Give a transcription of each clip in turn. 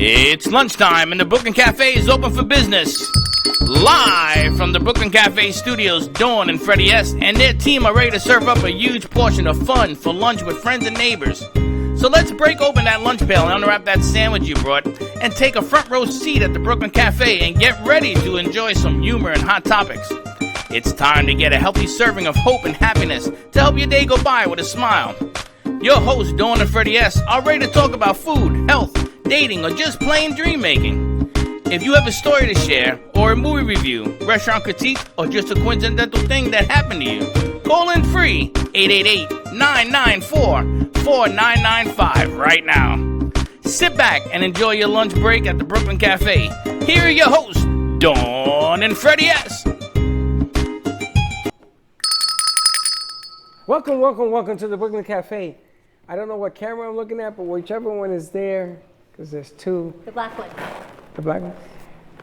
It's lunchtime and the Brooklyn Cafe is open for business. Live from the Brooklyn Cafe studios, Dawn and Freddie S. and their team are ready to serve up a huge portion of fun for lunch with friends and neighbors. So let's break open that lunch pail and unwrap that sandwich you brought and take a front row seat at the Brooklyn Cafe and get ready to enjoy some humor and hot topics. It's time to get a healthy serving of hope and happiness to help your day go by with a smile. Your hosts, Dawn and Freddie S., are ready to talk about food, health, dating, or just plain dream making. If you have a story to share, or a movie review, restaurant critique, or just a coincidental thing that happened to you, call in free 888-994-4995 right now. Sit back and enjoy your lunch break at the Brooklyn Cafe. Here are your hosts, Dawn and Freddie S. Welcome to the Brooklyn Cafe. I don't know what camera I'm looking at, but whichever one is there, because there's two. The black one. The black one.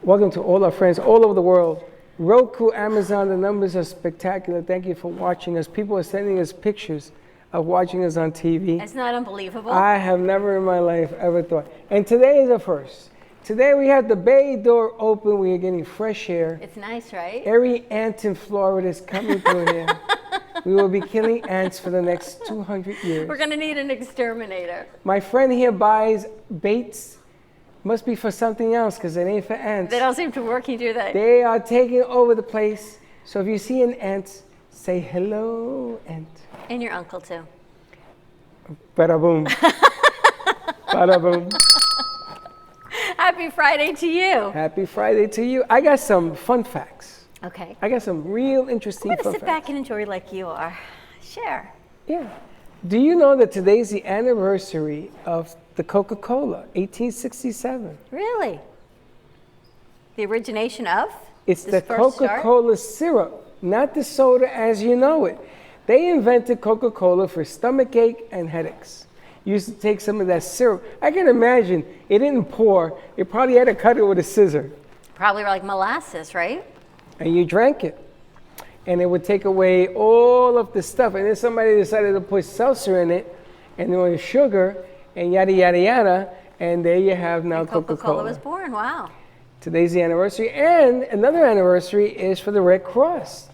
Welcome to all our friends all over the world. Roku, Amazon, the numbers are spectacular. Thank you for watching us. People are sending us pictures of watching us on TV. It's not unbelievable. I have never in my life ever thought. And today is a first. Today we have the bay door open. We are getting fresh air. It's nice, right? Every ant in Florida is coming through here. We will be killing ants for the next 200 years. We're going to need an exterminator. My friend here buys baits. Must be for something else because it ain't for ants. They don't seem to be working, do they? They are taking over the place. So if you see an ant, say hello, ant. And your uncle, too. Bada boom. Bada boom. Happy Friday to you. Happy Friday to you. I got some fun facts. Okay. I got some real interesting I'm fun going to sit facts. back and enjoy like you are. Share. Yeah. Do you know that today's the anniversary of the Coca-Cola, 1867? Really? The origination of? It's this the first start? Coca-Cola syrup, not the soda as you know it. They invented Coca-Cola for stomachache and headaches. You used to take some of that syrup. I can imagine it didn't pour. You probably had to cut it with a scissor. Probably like molasses, right? And you drank it. And it would take away all of the stuff. And then somebody decided to put seltzer in it, and there was sugar, and yada, yada, yada. And there you have now And Coca-Cola Coca-Cola. was born. Wow. Today's the anniversary. And another anniversary is for the Red Cross.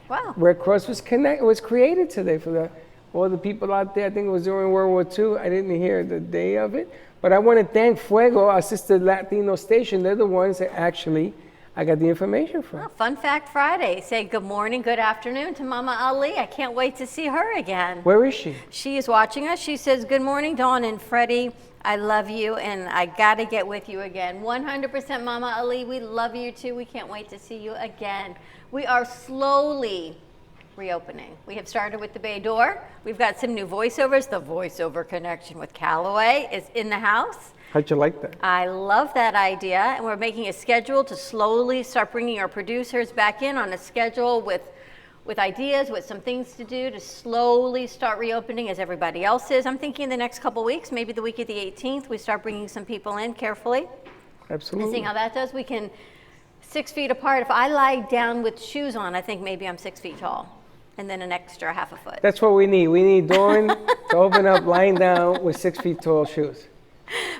Wow. Red Cross was created today for all the people out there. I think it was during World War II. I didn't hear the day of it. But I want to thank Fuego, our sister Latino station. They're the ones that actually I got the information from. Oh, Fun Fact Friday. Say good morning, good afternoon to Mama Ali. I can't wait to see her again. Where is she? She is watching us. She says, good morning, Dawn and Freddie. I love you, and I got to get with you again. 100% Mama Ali, we love you too. We can't wait to see you again. We are slowly reopening. We have started with the bay door. We've got some new voiceovers. The voiceover connection with Callaway is in the house. How'd you like that? I love that idea, and we're making a schedule to slowly start bringing our producers back in on a schedule with ideas, with some things to do to slowly start reopening as everybody else is. I'm thinking the next couple weeks, maybe the week of the 18th, we start bringing some people in carefully. Absolutely. And seeing how that does. We can 6 feet apart. If I lie down with shoes on, I think maybe I'm 6 feet tall, and then an extra half a foot. That's what we need. We need Dawn to open up lying down with 6 feet tall shoes.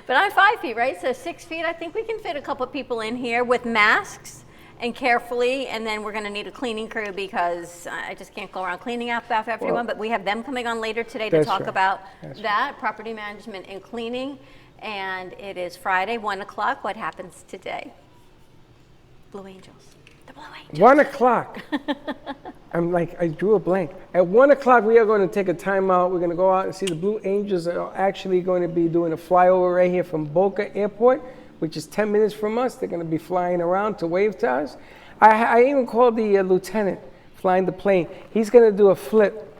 But I'm 5 feet, right? So 6 feet, I think we can fit a couple of people in here with masks and carefully, and then we're gonna need a cleaning crew because I just can't go around cleaning up after everyone, but we have them coming on later today to That's talk right. about That's that, property management and cleaning. And it is Friday, 1 o'clock. What happens today? Blue Angels. The Blue Angels. 1 o'clock. I'm like, I drew a blank. At 1 o'clock, we are going to take a time out. We're going to go out and see the Blue Angels are actually going to be doing a flyover right here from Boca Airport, which is 10 minutes from us. They're going to be flying around to wave to us. I even called the lieutenant flying the plane. He's going to do a flip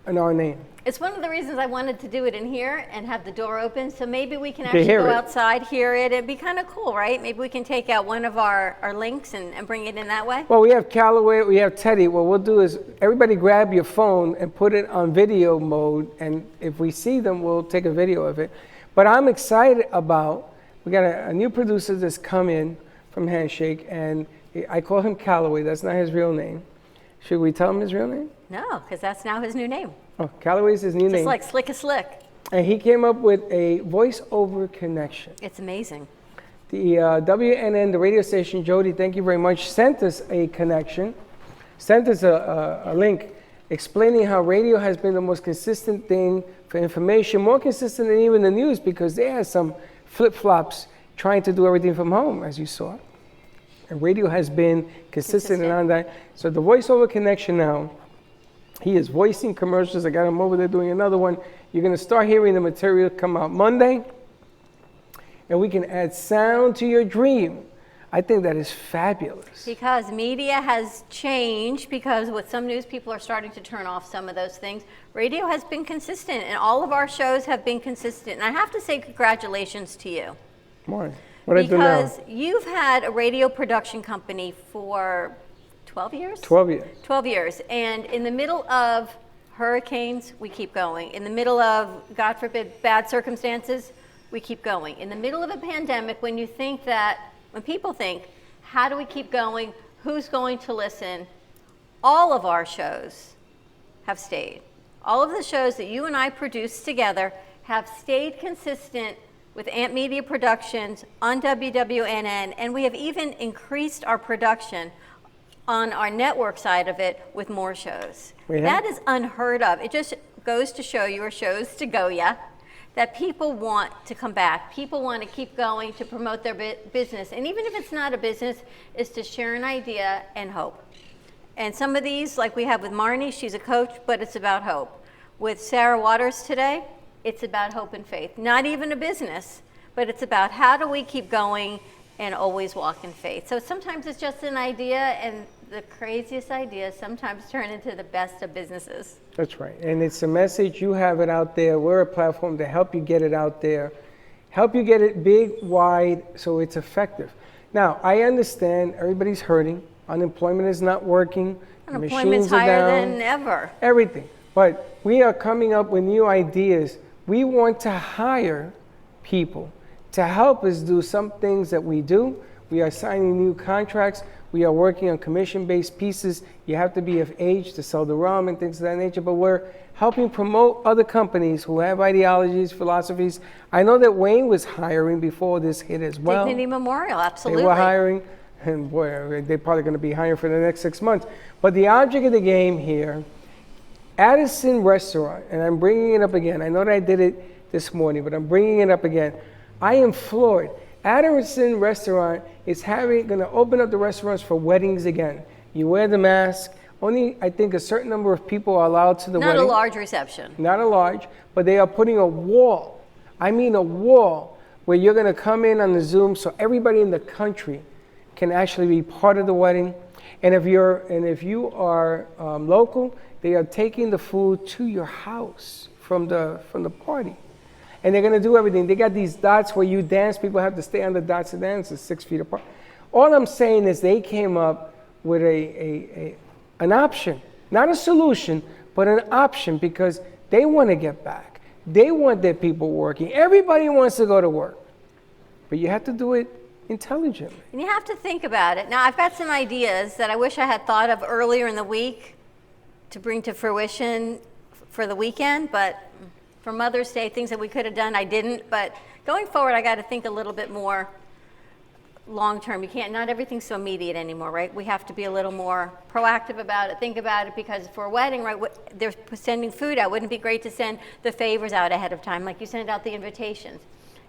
in our name. It's one of the reasons I wanted to do it in here and have the door open, so maybe we can They actually hear go it. outside, hear it. It'd be kind of cool, right? Maybe we can take out one of our links and bring it in that way. Well, we have Callaway, we have Teddy. What we'll do is everybody grab your phone and put it on video mode, and if we see them, we'll take a video of it. But I'm excited about, we got a new producer that's come in from Handshake, and I call him Callaway. That's not his real name. Should we tell him his real name? No, because that's now his new name. Oh, Callaway's his new Just name. like Slick is Slick. And he came up with a voice-over connection. It's amazing. The WNN, the radio station, Jody, thank you very much, sent us a connection, sent us a link explaining how radio has been the most consistent thing for information, more consistent than even the news, because they had some flip-flops trying to do everything from home, as you saw. And radio has been consistent and on that. So the voice-over connection now, he is voicing commercials. I got him over there doing another one. You're going to start hearing the material come out Monday. And we can add sound to your dream. I think that is fabulous. Because media has changed, because with some news, people are starting to turn off some of those things. Radio has been consistent, and all of our shows have been consistent. And I have to say congratulations to you. Why? What I do now? Because you've had a radio production company for 12 years? 12 years. 12 years. And in the middle of hurricanes, we keep going. In the middle of, God forbid, bad circumstances, we keep going. In the middle of a pandemic, when people think, how do we keep going? Who's going to listen? All of our shows have stayed. All of the shows that you and I produce together have stayed consistent with Amp Media Productions on WWNN, and we have even increased our production on our network side of it with more shows. That is unheard of. It just goes to show you, or shows to go ya, that people want to come back. People want to keep going to promote their business. And even if it's not a business, it's to share an idea and hope. And some of these, like we have with Marnie, she's a coach, but it's about hope. With Sarah Waters today, it's about hope and faith. Not even a business, but it's about how do we keep going and always walk in faith. So sometimes it's just an idea, and the craziest ideas sometimes turn into the best of businesses. That's right. And it's a message. You have it out there. We're a platform to help you get it out there, help you get it big, wide, so it's effective. Now, I understand everybody's hurting. Unemployment is not working. Unemployment's higher than ever. Everything. But we are coming up with new ideas. We want to hire people to help us do some things that we do. We are signing new contracts. We are working on commission-based pieces. You have to be of age to sell the rum and things of that nature, but we're helping promote other companies who have ideologies, philosophies. I know that Wayne was hiring before this hit as well. Dignity Memorial, absolutely. They were hiring, and boy, they're probably going to be hiring for the next 6 months. But the object of the game here, Addison Restaurant, and I'm bringing it up again. I know that I did it this morning, but I'm bringing it up again. I am floored. Addison Restaurant is going to open up the restaurants for weddings again. You wear the mask. Only, I think, a certain number of people are allowed to the wedding. Not a large reception. Not a large, but they are putting a wall. I mean a wall where you're going to come in on the Zoom so everybody in the country can actually be part of the wedding. And if you are local, they are taking the food to your house from the party. And they're going to do everything. They got these dots where you dance. People have to stay on the dots to dance. It's 6 feet apart. All I'm saying is they came up with an option. Not a solution, but an option, because they want to get back. They want their people working. Everybody wants to go to work. But you have to do it intelligently. And you have to think about it. Now, I've got some ideas that I wish I had thought of earlier in the week to bring to fruition for the weekend, but for Mother's Day, things that we could have done, I didn't. But going forward, I got to think a little bit more long term. Not everything's so immediate anymore, right? We have to be a little more proactive about it, think about it, because for a wedding, right, they're sending food out. Wouldn't it be great to send the favors out ahead of time? Like you send out the invitations.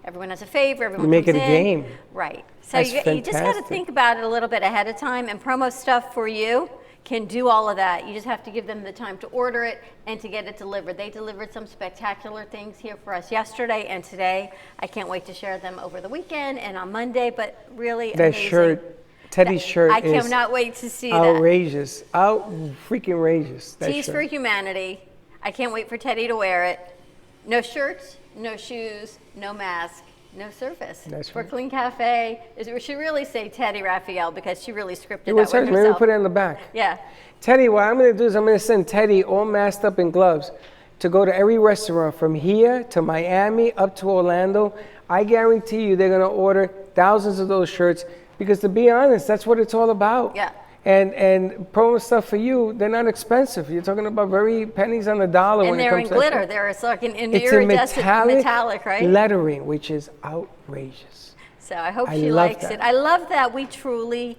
Everyone has a favor, everyone make comes it a in. game. Right. So you just got to think about it a little bit ahead of time, and promo stuff for you can do all of that. You just have to give them the time to order it and to get it delivered. They delivered some spectacular things here for us yesterday and today. I can't wait to share them over the weekend and on Monday, but really that amazing. shirt, Teddy's shirt, I cannot wait to see outrageous. Freaking outrageous. Tees for Humanity. I can't wait for Teddy to wear it. No shirts, no shoes, no mask, no service. That's for right. Clean Cafe. We should really say Teddy Raphael, because she really scripted that was one hers. Maybe herself. put it in the back. Yeah. Teddy, what I'm going to do is I'm going to send Teddy all masked up in gloves to go to every restaurant from here to Miami up to Orlando. I guarantee you they're going to order thousands of those shirts, because to be honest, that's what it's all about. Yeah. And promo stuff for you, they're not expensive. You're talking about very pennies on the dollar And when it they're in comes to glitter. They're like an It's a iridescent metallic, right? lettering, which is outrageous. So I hope I she love likes that. it. I love that we truly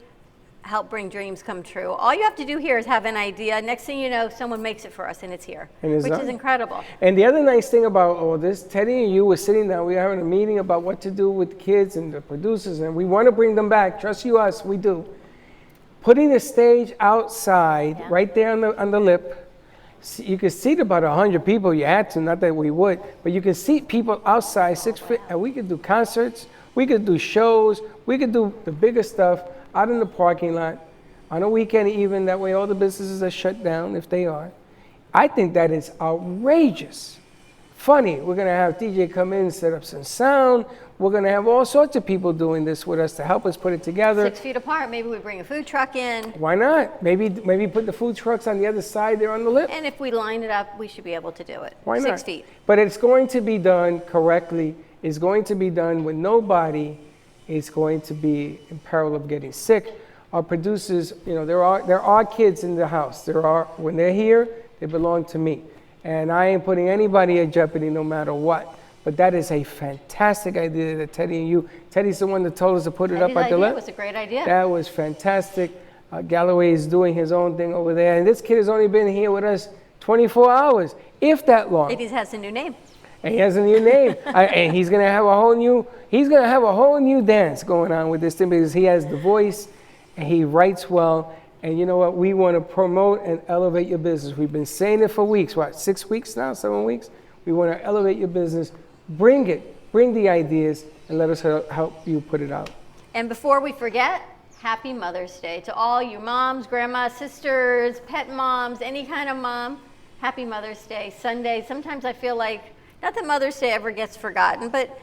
help bring dreams come true. All you have to do here is have an idea. Next thing you know, someone makes it for us and it's here, And it's which done. is incredible. And the other nice thing about all this, Teddy and you were sitting down, we were having a meeting about what to do with kids and the producers, and we want to bring them back. Trust you us, we do. Putting the stage outside, Yeah. right there on the lip, you could seat about 100 people. You had to, not that we would, but you could seat people outside 6 feet, and we could do concerts, we could do shows, we could do the bigger stuff out in the parking lot on a weekend even. That way all the businesses are shut down if they are. I think that is outrageous. Funny, we're gonna have DJ come in and set up some sound. We're gonna have all sorts of people doing this with us to help us put it together. 6 feet apart, maybe we bring a food truck in. Why not? Maybe put the food trucks on the other side there on the lip. And if we line it up, we should be able to do it. Why not? 6 feet. But it's going to be done correctly. It's going to be done when nobody is going to be in peril of getting sick. Our producers, there are kids in the house. When they're here, they belong to me. And I ain't putting anybody at jeopardy no matter what. But that is a fantastic idea that Teddy's the one that told us to put it up at the left. It was a great idea. That was fantastic. Galloway is doing his own thing over there. And this kid has only been here with us 24 hours, if that long. It has a new name. And he has a new name. And he's gonna have a whole new dance going on with this thing because he has the voice and he writes well. And you know what? We want to promote and elevate your business. We've been saying it for weeks. What, 6 weeks now? 7 weeks? We want to elevate your business. Bring the ideas, and let us help you put it out. And before we forget, happy Mother's Day to all you moms, grandmas, sisters, pet moms, any kind of mom. Happy Mother's Day. Sunday, sometimes I feel like, not that Mother's Day ever gets forgotten, but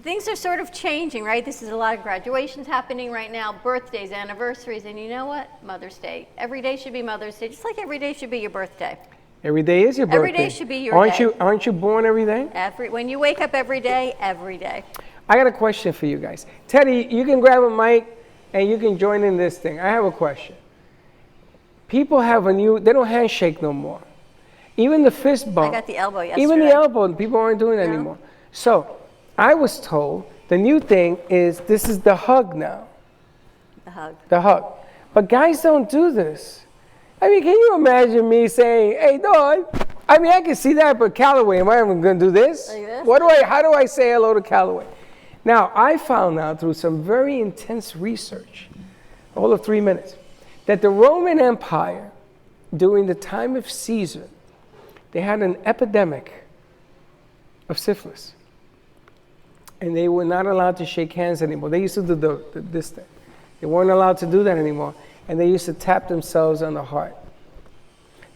things are sort of changing, right? This is a lot of graduations happening right now, birthdays, anniversaries, and you know what? Mother's Day. Every day should be Mother's Day, just like every day should be your birthday. Every day is your birthday. Every day should be your day. Aren't you born every day? When you wake up every day, every day. I got a question for you guys. Teddy, you can grab a mic and you can join in this thing. I have a question. People have they don't handshake no more. Even the fist bump. I got the elbow yesterday. Even the elbow, people aren't doing it anymore. So I was told the new thing is this is the hug now. The hug. The hug. But guys don't do this. I mean, can you imagine me saying, hey, dog? I mean, I can see that, but Callaway, am I even going to do this? Like this? How do I say hello to Callaway? Now, I found out through some very intense research, all of 3 minutes, that the Roman Empire, during the time of Caesar, they had an epidemic of syphilis. And they were not allowed to shake hands anymore. They used to do this thing. They weren't allowed to do that anymore. And they used to tap themselves on the heart.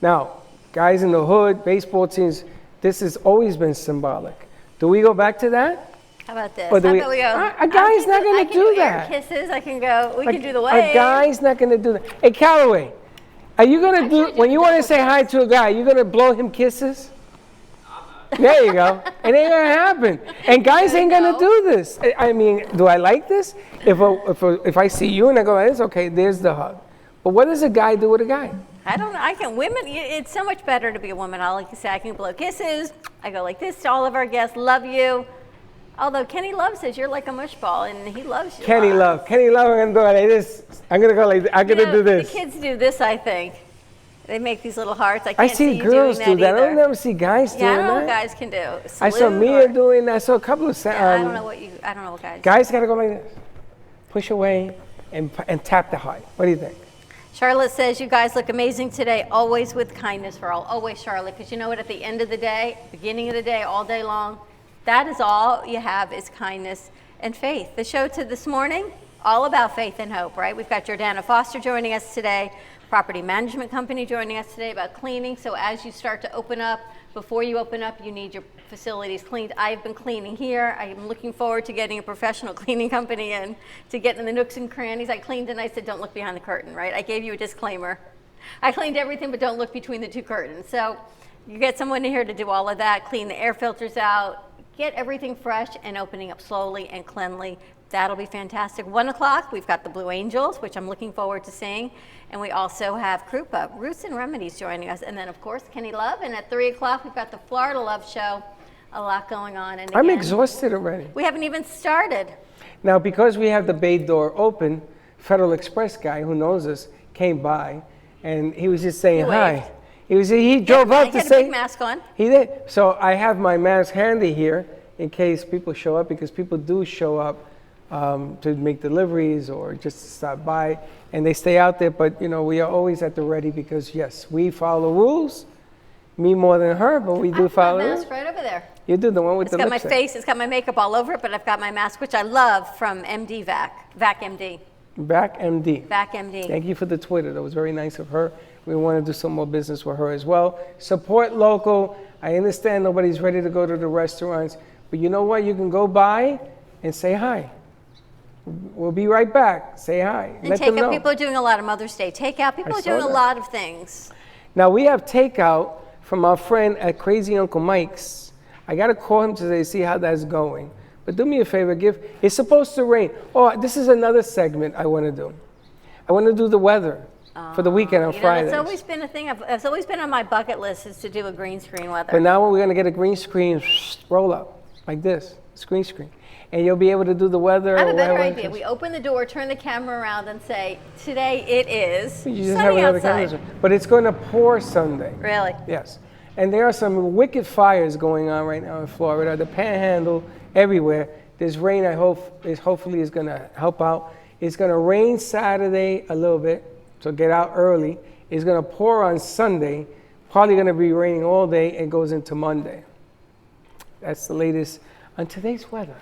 Now, guys in the hood, baseball teams, this has always been symbolic. Do we go back to that? How about this? Or do How we- about we go? A guy's not going I to can do air that. Kisses. I can go. We can do the A wave. guy's not going to do that. Hey, Callaway, are you going to do, when you want to say hi to a guy, you going to blow him kisses? There you go. It ain't gonna happen. And guys ain't gonna do this. I mean, do I like this? If I see you and I go like this, okay, there's the hug. But what does a guy do with a guy? I don't know. Women, it's so much better to be a woman. I like to say I can blow kisses. I go like this to all of our guests. Love you. Although Kenny Love says you're like a mush ball, and he loves you. Kenny Love, I'm gonna do it like this. I'm gonna go like this. I'm gonna do this. The kids do this, I think. They make these little hearts. I can't I see you girls doing do that that. I either. don't never see guys doing Yeah, I don't know what that. guys can do. I saw Salute Mia or- doing that. I saw a couple of Yeah, I don't know what guys. guys gotta go like this. Push away and tap the heart. What do you think? Charlotte says, you guys look amazing today, always with kindness for all. Always, Charlotte, because you know what, at the end of the day, beginning of the day, all day long, that is all you have is kindness and faith. The show this morning, all about faith and hope, right? We've got Jordana Foster joining us today, property management company joining us today about cleaning. So as you start to open up, before you open up, you need your facilities cleaned. I've been cleaning here. I am looking forward to getting a professional cleaning company in to get in the nooks and crannies. I cleaned and I said, don't look behind the curtain, right? I gave you a disclaimer. I cleaned everything, but don't look between the two curtains. So you get someone in here to do all of that, clean the air filters out, get everything fresh and opening up slowly and cleanly. That'll be fantastic. 1 o'clock, we've got the Blue Angels, which I'm looking forward to seeing. And we also have Krupa, Roots and Remedies joining us. And then, of course, Kenny Love. And at 3 o'clock, we've got the Florida Love Show. A lot going on. And I'm again, exhausted already. we haven't even started. Now, because we have the bay door open, Federal Express guy who knows us came by, and he was just saying He hi. waved. He drove up He to had a say big mask on. He did. So I have my mask handy here in case people show up, because people do show up to make deliveries or just to stop by, and they stay out there. But you know, we are always at the ready because yes, we follow rules. Me more than her, but we do follow My rules. mask right over there. You do the one with It's the got my lipstick. face, it's got my makeup all over it, but I've got my mask, which I love, from MD Vac, Vac MD. Back MD. Vac MD. Thank you for the Twitter. That was very nice of her. We want to do some more business with her as well. Support local. I understand nobody's ready to go to the restaurants, but you know what? You can go by and say hi. We'll be right back. Say hi. And Let them takeout, know. people are doing a lot of Mother's Day takeout. People I are doing saw a that. lot of things. Now we have takeout from our friend at Crazy Uncle Mike's. I got to call him today to see how that's going. But do me a favor, it's supposed to rain. Oh, this is another segment I want to do. I want to do the weather for the weekend on You know, Fridays. it's always been a thing. It's always been on my bucket list, is to do a green screen weather. But now we're going to get a green screen roll up like this, screen. And you'll be able to do the weather. I have a or better whatever idea. it We is. open the door, turn the camera around, and say, today it is You just have sunny another outside. camera. But it's going to pour Sunday. Really? Yes. And there are some wicked fires going on right now in Florida, the Panhandle, everywhere. This rain, I hope, hopefully is going to help out. It's going to rain Saturday a little bit, so get out early. It's going to pour on Sunday. Probably going to be raining all day and goes into Monday. That's the latest on today's weather.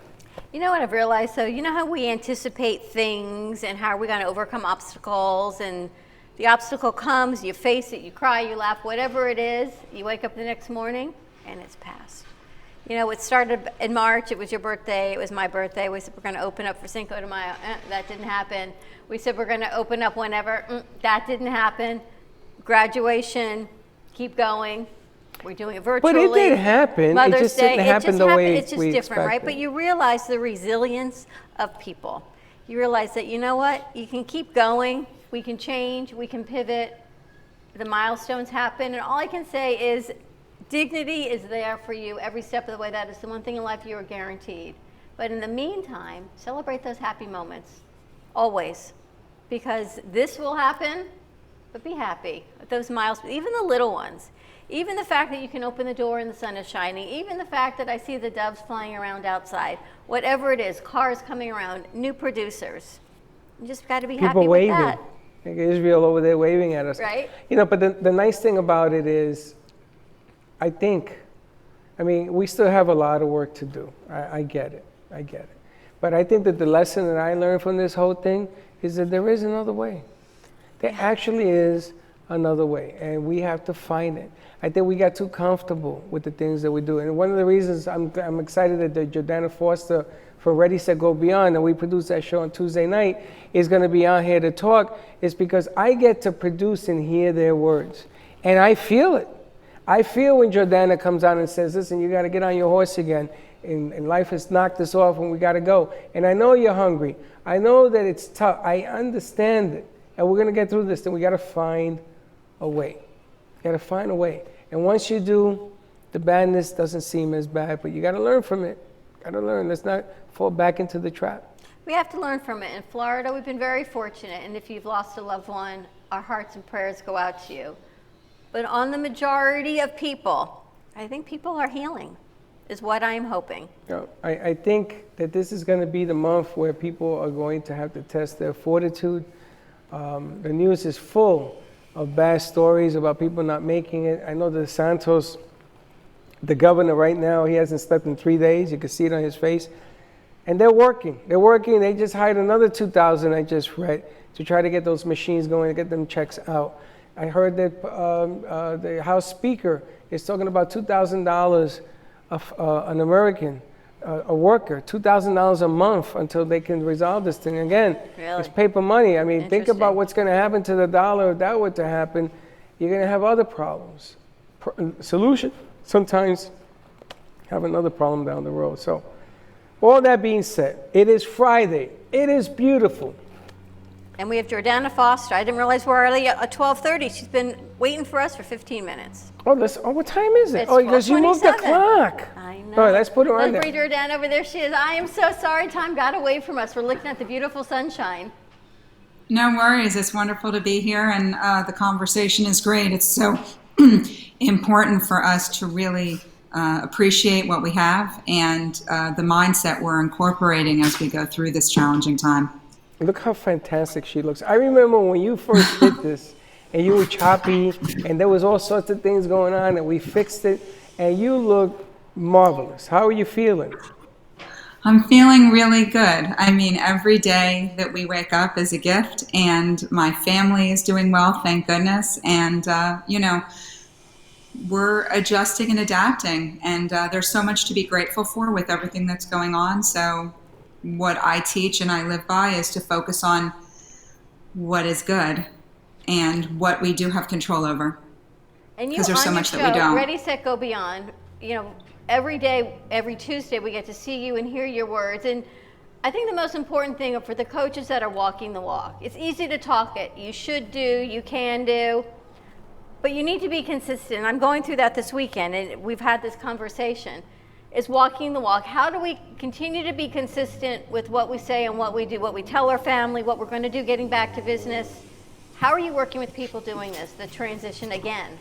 You know what I've realized? So you know how we anticipate things and how we're going to overcome obstacles, and the obstacle comes, you face it, you cry, you laugh, whatever it is, you wake up the next morning and it's past. You know, it started in March, it was your birthday, it was my birthday. We said we're going to open up for Cinco de Mayo, that didn't happen. We said we're going to open up whenever, that didn't happen. Graduation, keep going. We're doing it virtually. But it did happen. Mother's It just Day, didn't happen the way it's just we different, right? expected. But you realize the resilience of people. You realize that, you know what? You can keep going. We can change. We can pivot. The milestones happen. And all I can say is dignity is there for you every step of the way. That is the one thing in life you are guaranteed. But in the meantime, celebrate those happy moments. Always. Because this will happen, but be happy with those milestones, even the little ones. Even the fact that you can open the door and the sun is shining, even the fact that I see the doves flying around outside, whatever it is, cars coming around, new producers. You just got to be happy People with waving. that, Like Israel over there waving at us. right? You know, but the nice thing about it is, I mean, we still have a lot of work to do. I get it. But I think that the lesson that I learned from this whole thing is that there is another way. There actually is another way, and we have to find it. I think we got too comfortable with the things that we do. And one of the reasons I'm excited that the Jordana Foster for Ready, Set, Go Beyond, and we produce that show on Tuesday night, is going to be on here to talk, is because I get to produce and hear their words. And I feel it. I feel when Jordana comes out and says, listen, you got to get on your horse again. And life has knocked us off and we got to go. And I know you're hungry. I know that it's tough. I understand it. And we're going to get through this. Then we got to find a way. You got to find a way. And once you do, the badness doesn't seem as bad, but you got to learn from it. Got to learn. Let's not fall back into the trap. We have to learn from it. In Florida, we've been very fortunate. And if you've lost a loved one, our hearts and prayers go out to you. But on the majority of people, I think people are healing, is what I'm hoping. You know, I think that this is going to be the month where people are going to have to test their fortitude. The news is full of bad stories about people not making it. I know that Santos, the governor right now, he hasn't slept in 3 days. You can see it on his face. And they're working. They just hired another 2,000, I just read, to try to get those machines going, to get them checks out. I heard that the House Speaker is talking about $2,000 an American, a worker, $2,000 a month until they can resolve this thing. Again, Really? it's paper money. I mean, think Interesting. about what's going to happen to the dollar if that were to happen. You're going to have other problems. Solution, sometimes have another problem down the road. So all that being said, it is Friday. It is beautiful. And we have Jordana Foster. I didn't realize we're already at 12:30. She's been waiting for us for 15 minutes. Oh, what time is it? It's Oh, because you moved the 12:27. clock. I know. All right, let's put her on Let's bring there. Jordana over. There she is. I am so sorry time got away from us. We're looking at the beautiful sunshine. No worries. It's wonderful to be here, and the conversation is great. It's so important for us to really appreciate what we have and the mindset we're incorporating as we go through this challenging time. Look how fantastic she looks. I remember when you first did this, and you were choppy, and there was all sorts of things going on, and we fixed it, and you look marvelous. How are you feeling? I'm feeling really good. I mean, every day that we wake up is a gift, and my family is doing well, thank goodness. And, we're adjusting and adapting, and there's so much to be grateful for with everything that's going on. So what I teach and I live by is to focus on what is good and what we do have control over. And you 'Cause there's on so your much show, that we don't. Ready, Set, Go Beyond. Every day, every Tuesday, we get to see you and hear your words. And I think the most important thing for the coaches that are walking the walk, it's easy to talk it. You should do, you can do, but you need to be consistent. I'm going through that this weekend, and we've had this conversation. Is walking the walk. How do we continue to be consistent with what we say and what we do, what we tell our family, what we're going to do getting back to business? How are you working with people doing this, the transition again?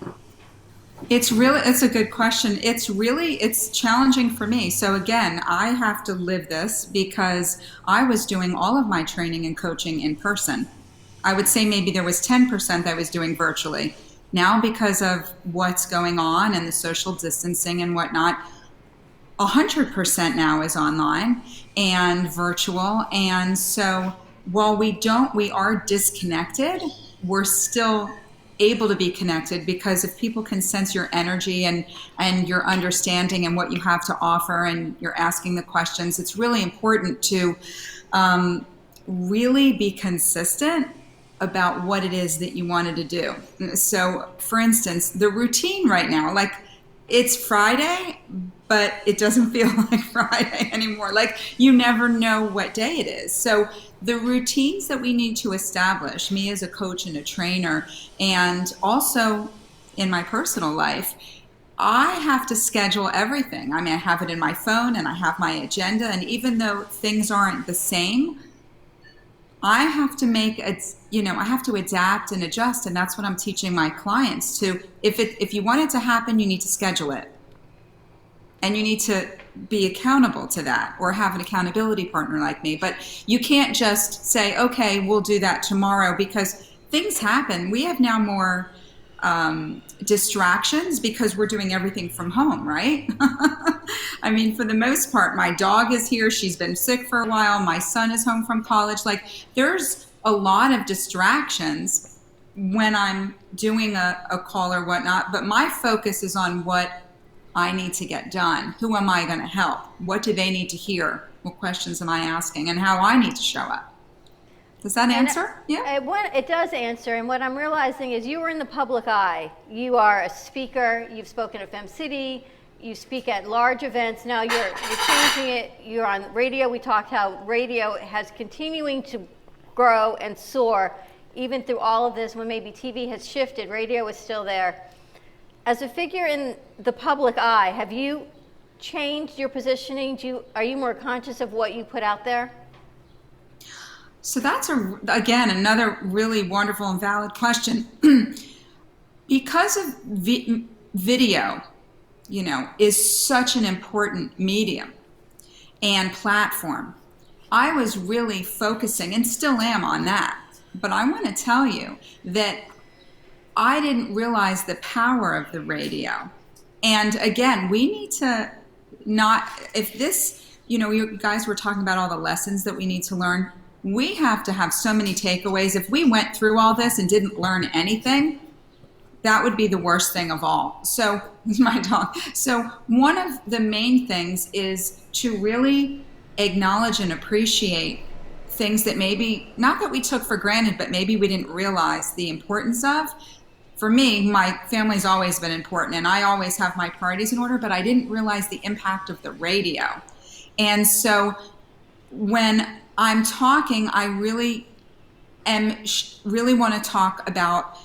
It's a good question. It's challenging for me. So again, I have to live this because I was doing all of my training and coaching in person. I would say maybe there was 10% I was doing virtually. Now, because of what's going on and the social distancing and whatnot, 100% now is online and virtual. And so while we are disconnected, we're still able to be connected, because if people can sense your energy and your understanding and what you have to offer, and you're asking the questions, it's really important to really be consistent about what it is that you wanted to do. So for instance, the routine right now, like, it's Friday, but it doesn't feel like Friday anymore. Like, you never know what day it is. So the routines that we need to establish, me as a coach and a trainer, and also in my personal life, I have to schedule everything. I mean, I have it in my phone and I have my agenda. And even though things aren't the same, I have to I have to adapt and adjust. And that's what I'm teaching my clients to. If you want it to happen, you need to schedule it. And you need to be accountable to that, or have an accountability partner like me. But you can't just say, okay, we'll do that tomorrow, because things happen. We have now more distractions because we're doing everything from home, right? I mean, for the most part, my dog is here. She's been sick for a while. My son is home from college. Like, there's a lot of distractions when I'm doing a call or whatnot. But my focus is on what I need to get done. Who am I going to help? What do they need to hear? What questions am I asking? And how I need to show up. Does that answer? Yeah. It does answer. And what I'm realizing is you are in the public eye. You are a speaker. You've spoken at Fem City. You speak at large events. Now you're changing it. You're on radio. We talked how radio has continuing to grow and soar, even through all of this. When maybe TV has shifted, radio is still there. As a figure in the public eye, have you changed your positioning? Are you more conscious of what you put out there? So that's, again, another really wonderful and valid question. Because of video, is such an important medium and platform, I was really focusing, and still am, on that. But I want to tell you that I didn't realize the power of the radio. And again, we need to you guys were talking about all the lessons that we need to learn. We have to have so many takeaways. If we went through all this and didn't learn anything, that would be the worst thing of all. So, my dog. So one of the main things is to really acknowledge and appreciate things that maybe, not that we took for granted, but maybe we didn't realize the importance of. For me, my family's always been important, and I always have my priorities in order, but I didn't realize the impact of the radio. And so when I'm talking, I really really want to talk about,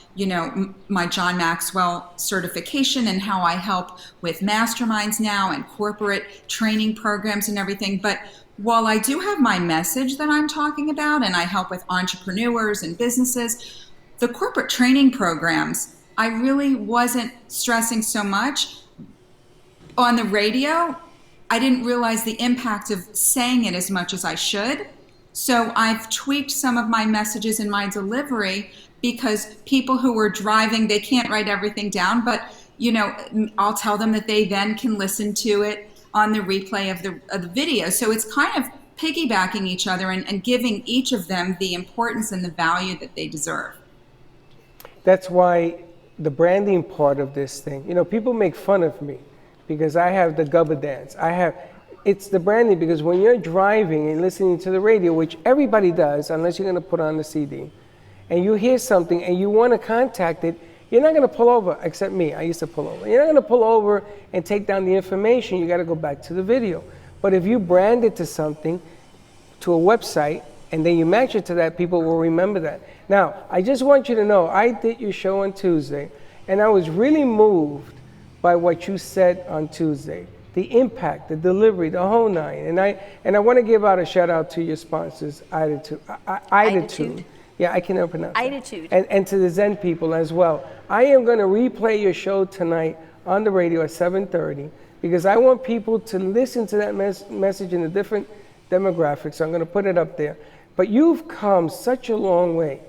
my John Maxwell certification and how I help with masterminds now and corporate training programs and everything. But while I do have my message that I'm talking about, and I help with entrepreneurs and businesses, the corporate training programs, I really wasn't stressing so much. On the radio, I didn't realize the impact of saying it as much as I should. So I've tweaked some of my messages in my delivery, because people who are driving, they can't write everything down, but I'll tell them that they then can listen to it on the replay of the video. So it's kind of piggybacking each other and giving each of them the importance and the value that they deserve. That's why the branding part of this thing, people make fun of me because I have the gubba dance. It's the branding, because when you're driving and listening to the radio, which everybody does, unless you're going to put on the CD, and you hear something and you want to contact it, you're not going to pull over, except me. I used to pull over. You're not going to pull over and take down the information. You got to go back to the video. But if you brand it to something, to a website, and then you match it to that, people will remember that. Now, I just want you to know, I did your show on Tuesday, and I was really moved by what you said on Tuesday. The impact, the delivery, the whole nine. And I want to give out a shout out to your sponsors, Iditude. Yeah, I can never pronounce it. Iditude. And to the Zen people as well. I am going to replay your show tonight on the radio at 7:30, because I want people to listen to that message in a different demographic. So I'm going to put it up there. But you've come such a long way.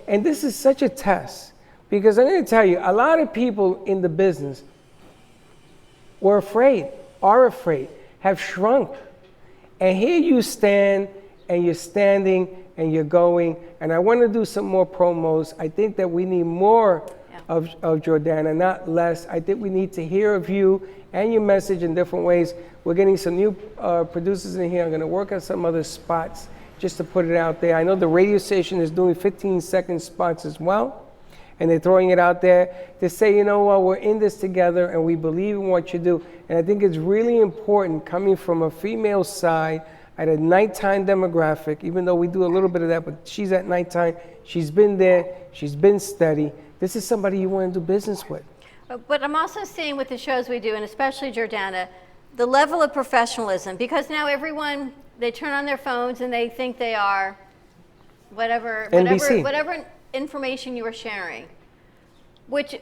And this is such a test, because I'm going to tell you, a lot of people in the business are afraid, have shrunk. And here you stand, and you're standing, and you're going. And I want to do some more promos. I think that we need more of Jordana, not less. I think we need to hear of you and your message in different ways. We're getting some new producers in here. I'm going to work on some other spots just to put it out there. I know the radio station is doing 15-second spots as well, and they're throwing it out there to say, we're in this together and we believe in what you do. And I think it's really important, coming from a female side at a nighttime demographic, even though we do a little bit of that, but she's at nighttime. She's been there. She's been steady. This is somebody you want to do business with. But I'm also seeing with the shows we do, and especially Jordana, the level of professionalism, because now everyone, they turn on their phones and they think they are whatever information you are sharing, which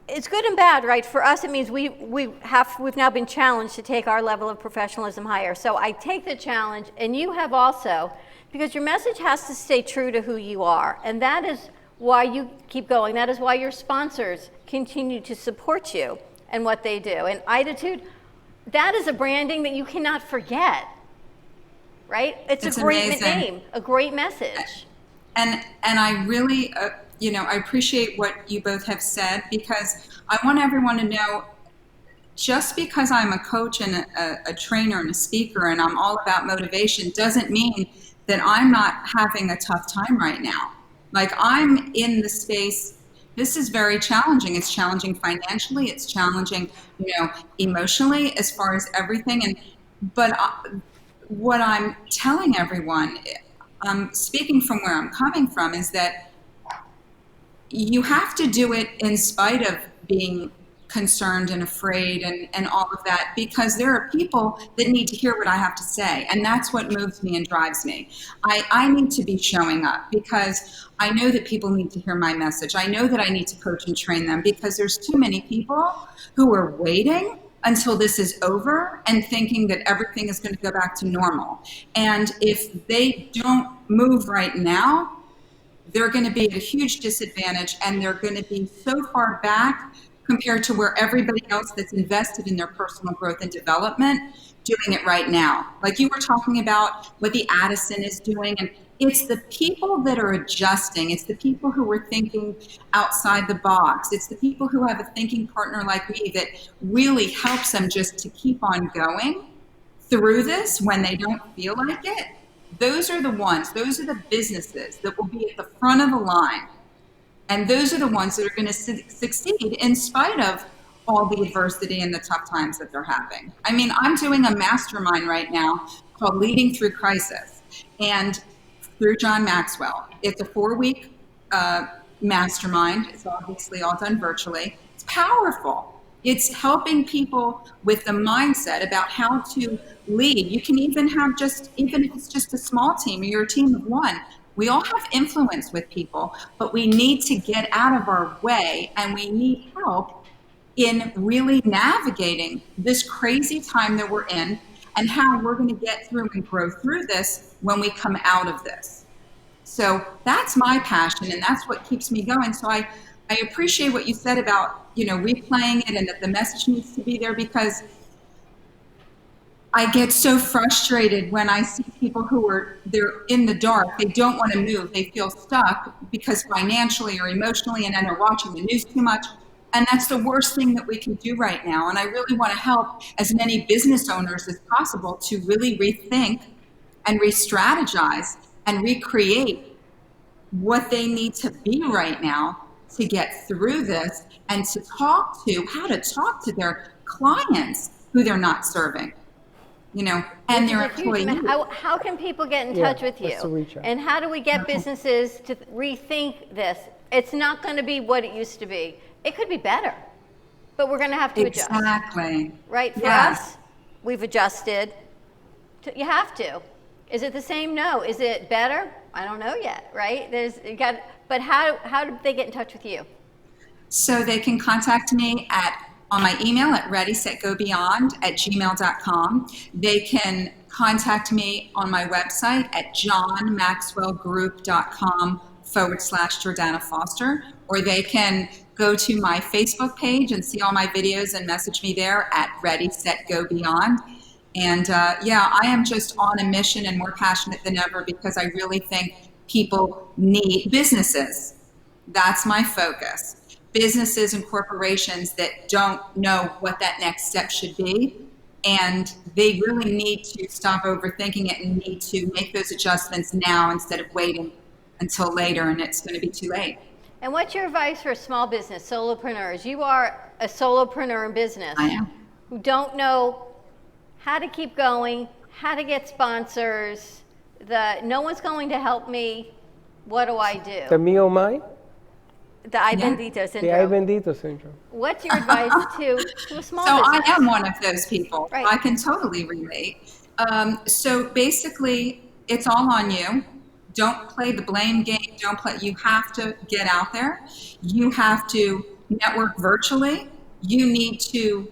is good and bad, right? For us, it means we've now been challenged to take our level of professionalism higher. So I take the challenge, and you have also, because your message has to stay true to who you are, and that is why you keep going. That is why your sponsors continue to support you and what they do. And Iditude, that is a branding that you cannot forget, right? It's a great amazing name, a great message. And I really, I appreciate what you both have said, because I want everyone to know, just because I'm a coach and a trainer and a speaker and I'm all about motivation doesn't mean that I'm not having a tough time right now. Like, I'm in the space, this is very challenging. It's challenging financially, it's challenging, emotionally, as far as everything. But what I'm telling everyone, speaking from where I'm coming from, is that you have to do it in spite of being concerned and afraid and all of that, because there are people that need to hear what I have to say. And that's what moves me and drives me. I need to be showing up, because I know that people need to hear my message. I know that I need to coach and train them, because there's too many people who are waiting until this is over and thinking that everything is going to go back to normal. And if they don't move right now, they're going to be at a huge disadvantage, and they're going to be so far back compared to where everybody else that's invested in their personal growth and development doing it right now. Like you were talking about what the Addison is doing, and it's the people that are adjusting. It's the people who are thinking outside the box. It's the people who have a thinking partner like me that really helps them just to keep on going through this when they don't feel like it. Those are the ones, those are the businesses that will be at the front of the line. And those are the ones that are going to succeed in spite of all the adversity and the tough times that they're having. I mean, I'm doing a mastermind right now called Leading Through Crisis, and through John Maxwell. It's a 4-week mastermind. It's obviously all done virtually. It's powerful. It's helping people with the mindset about how to lead. You can even have even if it's just a small team or you're a team of one, we all have influence with people, but we need to get out of our way, and we need help in really navigating this crazy time that we're in and how we're going to get through and grow through this when we come out of this. So that's my passion, and that's what keeps me going. So I appreciate what you said about, replaying it and that the message needs to be there, because I get so frustrated when I see people they're in the dark. They don't want to move. They feel stuck because financially or emotionally, and then they're watching the news too much. And that's the worst thing that we can do right now. And I really want to help as many business owners as possible to really rethink and re-strategize and recreate what they need to be right now to get through this, and to how to talk to their clients who they're not serving, and their employees. How can people get in touch with you? And how do we get businesses to rethink this? It's not going to be what it used to be. It could be better, but we're going to have to adjust. Exactly. Right? For us, we've adjusted. You have to. Is it the same? No. Is it better? I don't know yet, right? But how do they get in touch with you? So they can contact me on my email at readysetgobeyond@gmail.com. They can contact me on my website at johnmaxwellgroup.com/Jordana Foster, or they can go to my Facebook page and see all my videos and message me there at Ready, Set, Go Beyond. And I am just on a mission and more passionate than ever, because I really think people need businesses. That's my focus. Businesses and corporations that don't know what that next step should be. And they really need to stop overthinking it and need to make those adjustments now instead of waiting until later, and it's going to be too late. And what's your advice for small business, solopreneurs? You are a solopreneur in business. I am. Who don't know how to keep going, how to get sponsors, no one's going to help me. What do I do? The me oh my? The I bendito syndrome. The I bendito syndrome. What's your advice to a small So business? I am one of those people. Right. I can totally relate. So basically, it's all on you. Don't play the blame game. You have to get out there. You have to network virtually. You need to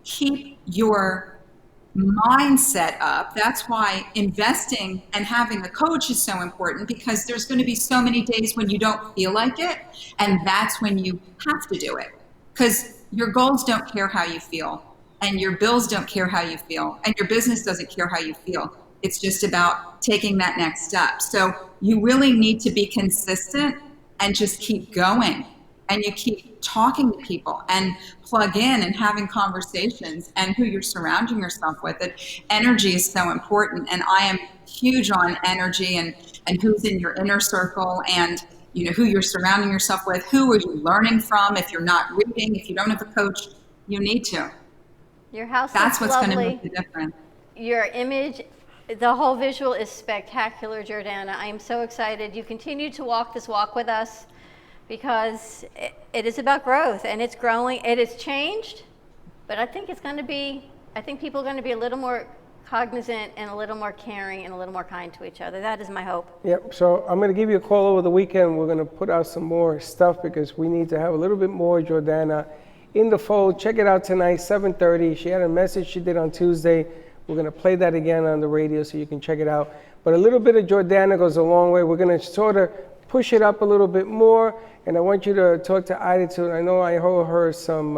keep your mindset up. That's why investing and having a coach is so important, because there's going to be so many days when you don't feel like it, and that's when you have to do it, because your goals don't care how you feel, and your bills don't care how you feel, and your business doesn't care how you feel. It's just about taking that next step. So you really need to be consistent and just keep going, and you keep talking to people and plug in and having conversations, and who you're surrounding yourself with. Energy is so important, and I am huge on energy and who's in your inner circle, and who you're surrounding yourself with. Who are you learning from? If you're not reading, if you don't have a coach, you need to. Your house That's looks what's going lovely. to make the difference. Your image, the whole visual is spectacular, Jordana. I am so excited. You continue to walk this walk with us, because it is about growth, and it's growing. It has changed, but I think people are going to be a little more cognizant and a little more caring and a little more kind to each other. That is my hope. Yep, so I'm going to give you a call over the weekend. We're going to put out some more stuff, because we need to have a little bit more Jordana in the fold. Check it out tonight, 7:30. She had a message she did on Tuesday. We're going to play that again on the radio so you can check it out. But a little bit of Jordana goes a long way. We're going to sort of push it up a little bit more, and I want you to talk to Attitude. I know I owe her some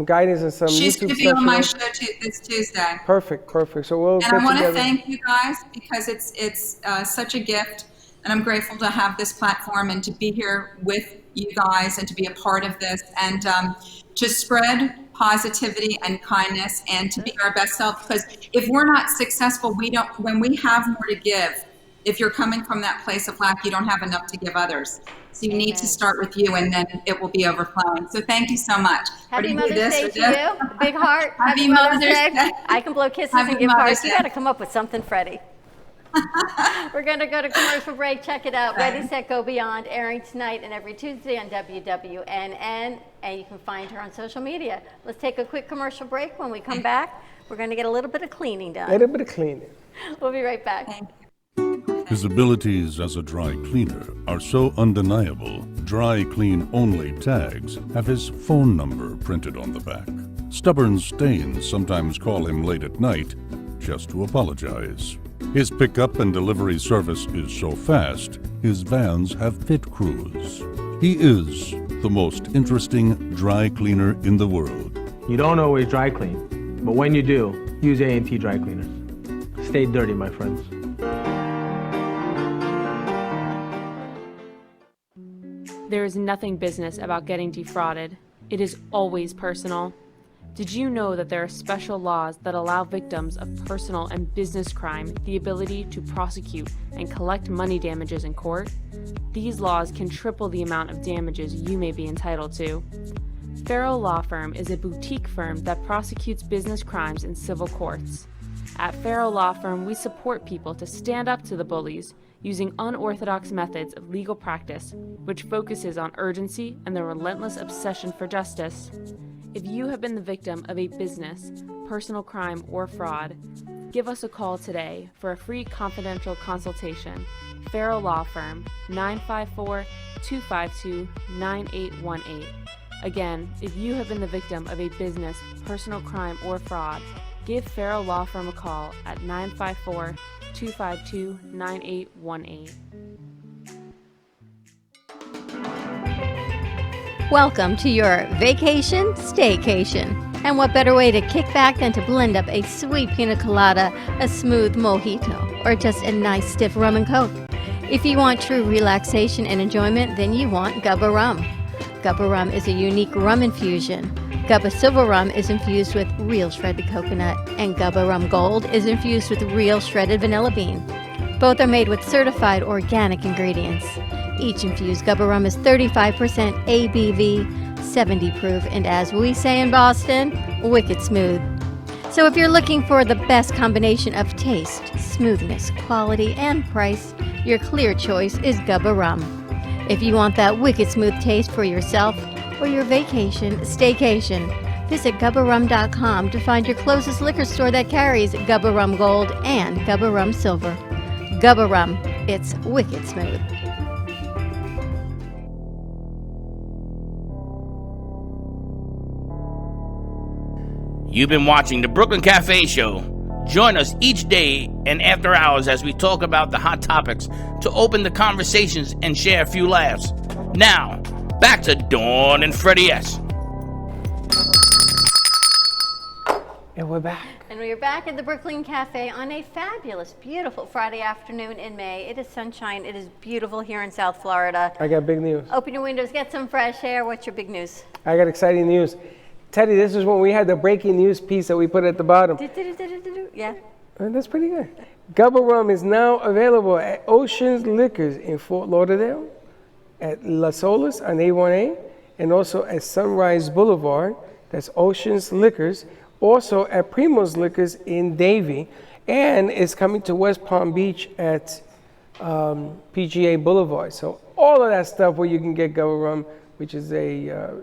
guidance and some She's YouTube going to be on my stuff. show this Tuesday. Perfect. So we'll And get I want to together. thank you guys, because it's such a gift, and I'm grateful to have this platform and to be here with you guys and to be a part of this, and to spread positivity and kindness and to be our best self. Because if we're not successful, when we have more to give, if you're coming from that place of lack, you don't have enough to give others. So you need to Amen. start with you, and then it will be overflowing. So thank you so much. Or Happy do you do Mother's this Day or to this? you. Big heart. Happy Mother's Day. I can blow kisses Happy and give Mother's hearts. You Day. got to come up with something, Freddie. We're going to go to commercial break. Check it out. Ready, Set, Go Beyond, airing tonight and every Tuesday on WWNN. And you can find her on social media. Let's take a quick commercial break. When we come back, we're going to get a little bit of cleaning A done. little bit of cleaning. We'll be right back. Thank you. His abilities as a dry cleaner are so undeniable, Dry Clean Only tags have his phone number printed on the back. Stubborn stains sometimes call him late at night just to apologize. His pickup and delivery service is so fast, his vans have pit crews. He is the most interesting dry cleaner in the world. You don't always dry clean, but when you do, use A&T dry cleaners. Stay dirty, my friends. There is nothing business about getting defrauded. It is always personal. Did you know that there are special laws that allow victims of personal and business crime the ability to prosecute and collect money damages in court? These laws can triple the amount of damages you may be entitled to. Farrell Law Firm is a boutique firm that prosecutes business crimes in civil courts. At Farrell Law Firm, we support people to stand up to the bullies using unorthodox methods of legal practice, which focuses on urgency and the relentless obsession for justice. If you have been the victim of a business, personal crime, or fraud, give us a call today for a free confidential consultation. Farrell Law Firm, 954-252-9818. Again, if you have been the victim of a business, personal crime, or fraud, give Farrell Law Firm a call at 954-252-9818. Welcome to your vacation staycation. And what better way to kick back than to blend up a sweet pina colada, a smooth mojito, or just a nice stiff rum and coke. If you want true relaxation and enjoyment, then you want Gubba Rum. Gubba Rum is a unique rum infusion. Gubba Silver Rum is infused with real shredded coconut, and Gubba Rum Gold is infused with real shredded vanilla bean. Both are made with certified organic ingredients. Each infused Gubba Rum is 35% ABV, 70 proof, and as we say in Boston, wicked smooth. So if you're looking for the best combination of taste, smoothness, quality, and price, your clear choice is Gubba Rum. If you want that wicked smooth taste for yourself or your vacation staycation, visit GubbaRum.com to find your closest liquor store that carries Gubba Rum Gold and Gubba Rum Silver. Gubba Rum, it's wicked smooth. You've been watching the Brooklyn Cafe Show. Join us each day and after hours as we talk about the hot topics to open the conversations and share a few laughs. Now, back to Dawn and Freddie S. And we're back. And we are back at the Brooklyn Cafe on a fabulous, beautiful Friday afternoon in May. It is sunshine. It is beautiful here in South Florida. I got big news. Open your windows, get some fresh air. What's your big news? I got exciting news. Teddy, this is when we had the breaking news piece that we put at the bottom. Yeah. That's pretty good. Gubba Rum is now available at Oceans Liquors in Fort Lauderdale, at Las Olas on A1A, and also at Sunrise Boulevard. That's Oceans Liquors. Also at Primo's Liquors in Davie, and it's coming to West Palm Beach at PGA Boulevard. So all of that stuff where you can get Gubba Rum, which is the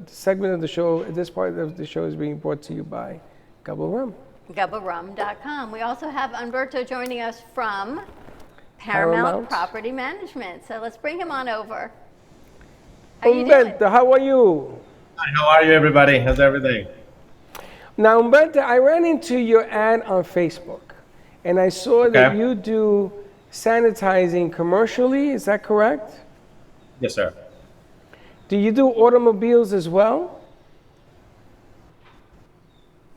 segment of the show. This part of the show is being brought to you by Gubba Rum. GubbaRum.com. We also have Umberto joining us from Paramount Property Management. So let's bring him on over. How you doing? Umberto, how are you? Hi, how are you, everybody? How's everything? Now, Umberto, I ran into your ad on Facebook, and I saw that you do sanitizing commercially. Is that correct? Yes, sir. Do you do automobiles as well?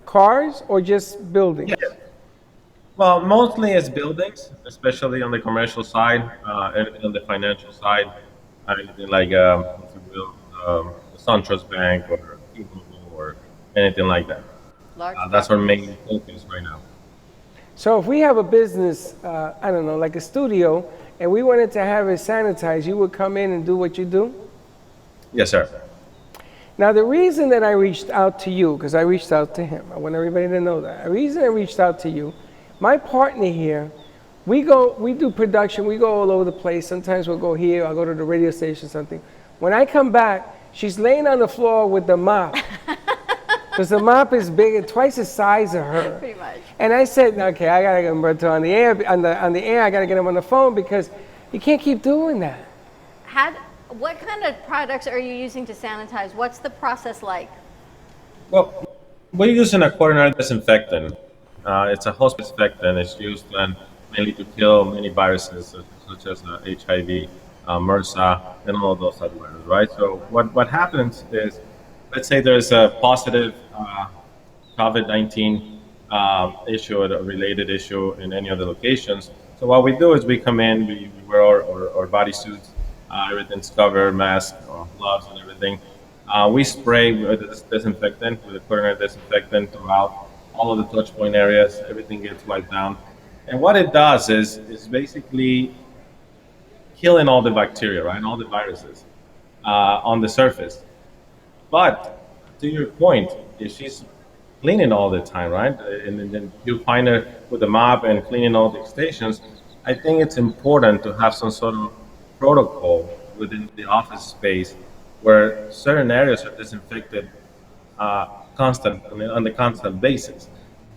Cars or just buildings? Yeah. Well, mostly it's buildings, especially on the commercial side, anything on the financial side, anything like SunTrust Bank or T-Mobile or anything like that. That's our main focus right now. So if we have a business, I don't know, like a studio, and we wanted to have it sanitized, you would come in and do what you do? Yes, sir. Now, the reason that I reached out to you, because I reached out to him, I want everybody to know that. The reason I reached out to you, my partner here, we do production, we go all over the place. Sometimes we'll go here, I'll go to the radio station or something. When I come back, she's laying on the floor with the mop. Because the mop is bigger, twice the size of her. Pretty much. And I said, okay, I gotta get Humberto on the air. On the air, I gotta get him on the phone because you can't keep doing that. What kind of products are you using to sanitize? What's the process like? Well, we're using a coronary disinfectant. It's a host disinfectant. It's used mainly to kill many viruses such as HIV, MRSA, and all of those other viruses, right? So what happens is, let's say there's a positive COVID-19 issue or a related issue in any of the locations. So what we do is we come in, we wear our bodysuits, everything's covered, mask, gloves, and everything. We spray with this disinfectant, with a coronary disinfectant throughout all of the touch point areas. Everything gets wiped down. And what it does is basically killing all the bacteria, right, all the viruses on the surface. But to your point, if she's cleaning all the time, right, and then you find her with a mop and cleaning all the stations, I think it's important to have some sort of protocol within the office space where certain areas are disinfected on the constant basis.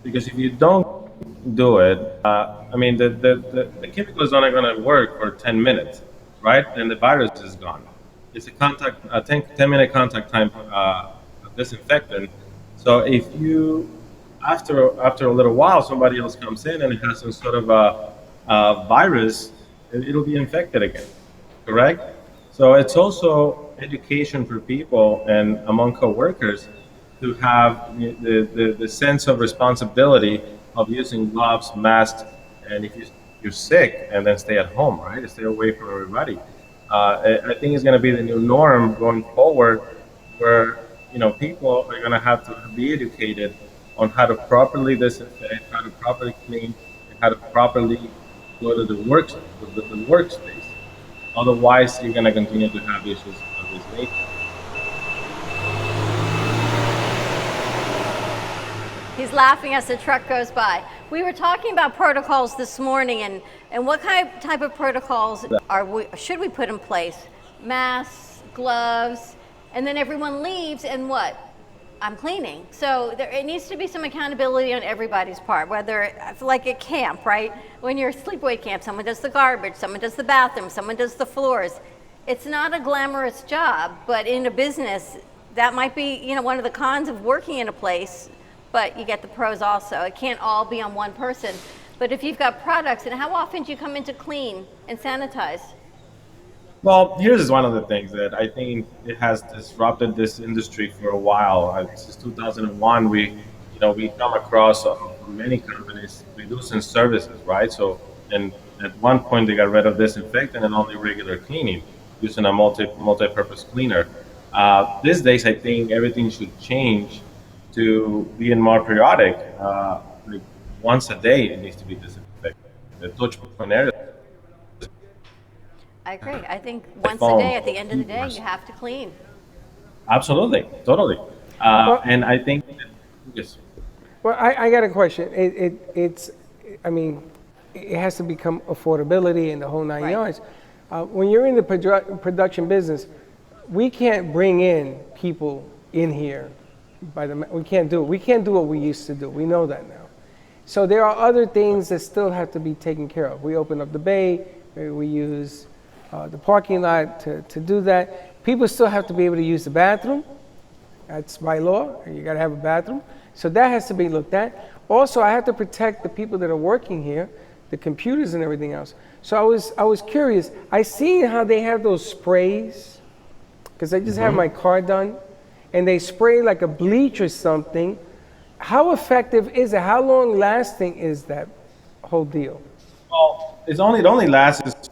Because if you don't do it, the chemical is only going to work for 10 minutes, right? And the virus is gone. It's a 10-minute contact time disinfectant. So if you, after a little while, somebody else comes in and it has some sort of a virus, it'll be infected again, correct? So it's also education for people and among coworkers to have the sense of responsibility of using gloves, masks, and if you're sick, and then stay at home, right? Stay away from everybody. I think it's going to be the new norm going forward, where people are going to have to be educated on how to properly disinfect, how to properly clean, and how to properly go to the workspace. Otherwise, you're going to continue to have issues of this nature. He's laughing as the truck goes by. We were talking about protocols this morning, and what type of protocols should we put in place? Masks, gloves, and then everyone leaves, and what? I'm cleaning. So it needs to be some accountability on everybody's part, whether like at camp, right? When you're at sleepaway camp, someone does the garbage, someone does the bathroom, someone does the floors. It's not a glamorous job, but in a business, that might be one of the cons of working in a place. But you get the pros also. It can't all be on one person. But if you've got products, and how often do you come in to clean and sanitize? Well, here's one of the things that I think it has disrupted this industry for a while. Since 2001, we come across many companies reducing services, right? So, and at one point they got rid of disinfectant and only regular cleaning, using a multi-purpose cleaner. These days, I think everything should change to being more periodic. Like once a day, it needs to be disinfected. The touch point area. I agree. I think once a day, at the end of the day, you have to clean. Absolutely, totally. And I think, yes. Well, I got a question. It has to become affordability and the whole nine yards. When you're in the production business, we can't bring in people in here. We can't do it. We can't do what we used to do. We know that now. So there are other things that still have to be taken care of. We open up the bay. We use the parking lot to do that. People still have to be able to use the bathroom. That's by law. You got to have a bathroom. So that has to be looked at. Also, I have to protect the people that are working here, the computers and everything else. So I was curious. I seen how they have those sprays, because I just had my car done, and they spray like a bleach or something. How effective is it? How long lasting is that whole deal? Well, it only lasts.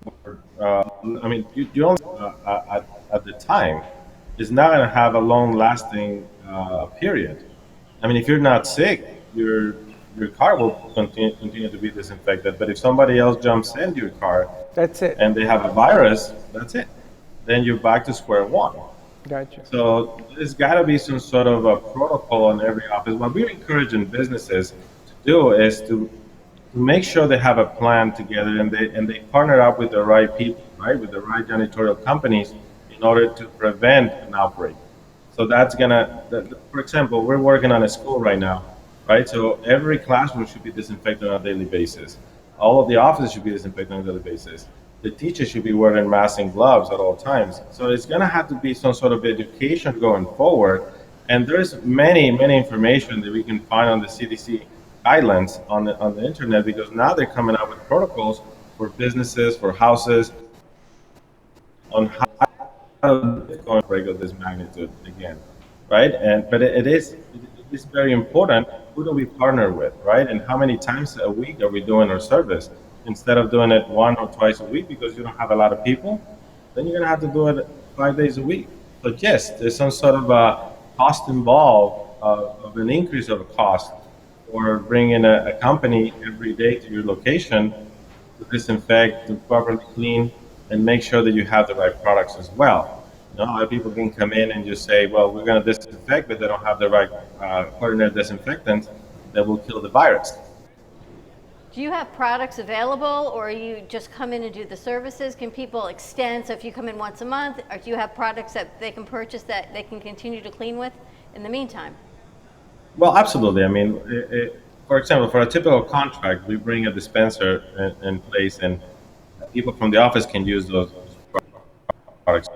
You only at the time. It's not going to have a long lasting period. I mean, if you're not sick, you're your car will continue to be disinfected. But if somebody else jumps in your car That's it. and they have a virus, that's it. Then you're back to square one. Gotcha. So there's got to be some sort of a protocol in every office. What we're encouraging businesses to do is to make sure they have a plan together and they partner up with the right people, right, with the right janitorial companies in order to prevent an outbreak. So that's gonna, for example, we're working on a school right now, right? So every classroom should be disinfected on a daily basis. All of the offices should be disinfected on a daily basis. The teachers should be wearing masks and gloves at all times. So it's gonna have to be some sort of education going forward. And there's many information that we can find on the CDC guidelines on the internet, because now they're coming out with protocols for businesses, for houses, on how to go and break of this magnitude again, right? But it is very important. Who do we partner with, right? And how many times a week are we doing our service? Instead of doing it 1 or twice a week because you don't have a lot of people, then you're gonna have to do it 5 days a week. So yes, there's some sort of a cost involved of an increase of a cost, or bringing a company every day to your location to disinfect, to properly clean, and make sure that you have the right products as well. You know, a lot of people can come in and just say, well, we're going to disinfect, but they don't have the right ordinary disinfectant that will kill the virus. Do you have products available, or you just come in and do the services? Can people extend? So if you come in once a month, or do you have products that they can purchase that they can continue to clean with in the meantime? Well, absolutely. I mean, for example, for a typical contract, we bring a dispenser in place, and people from the office can use those products.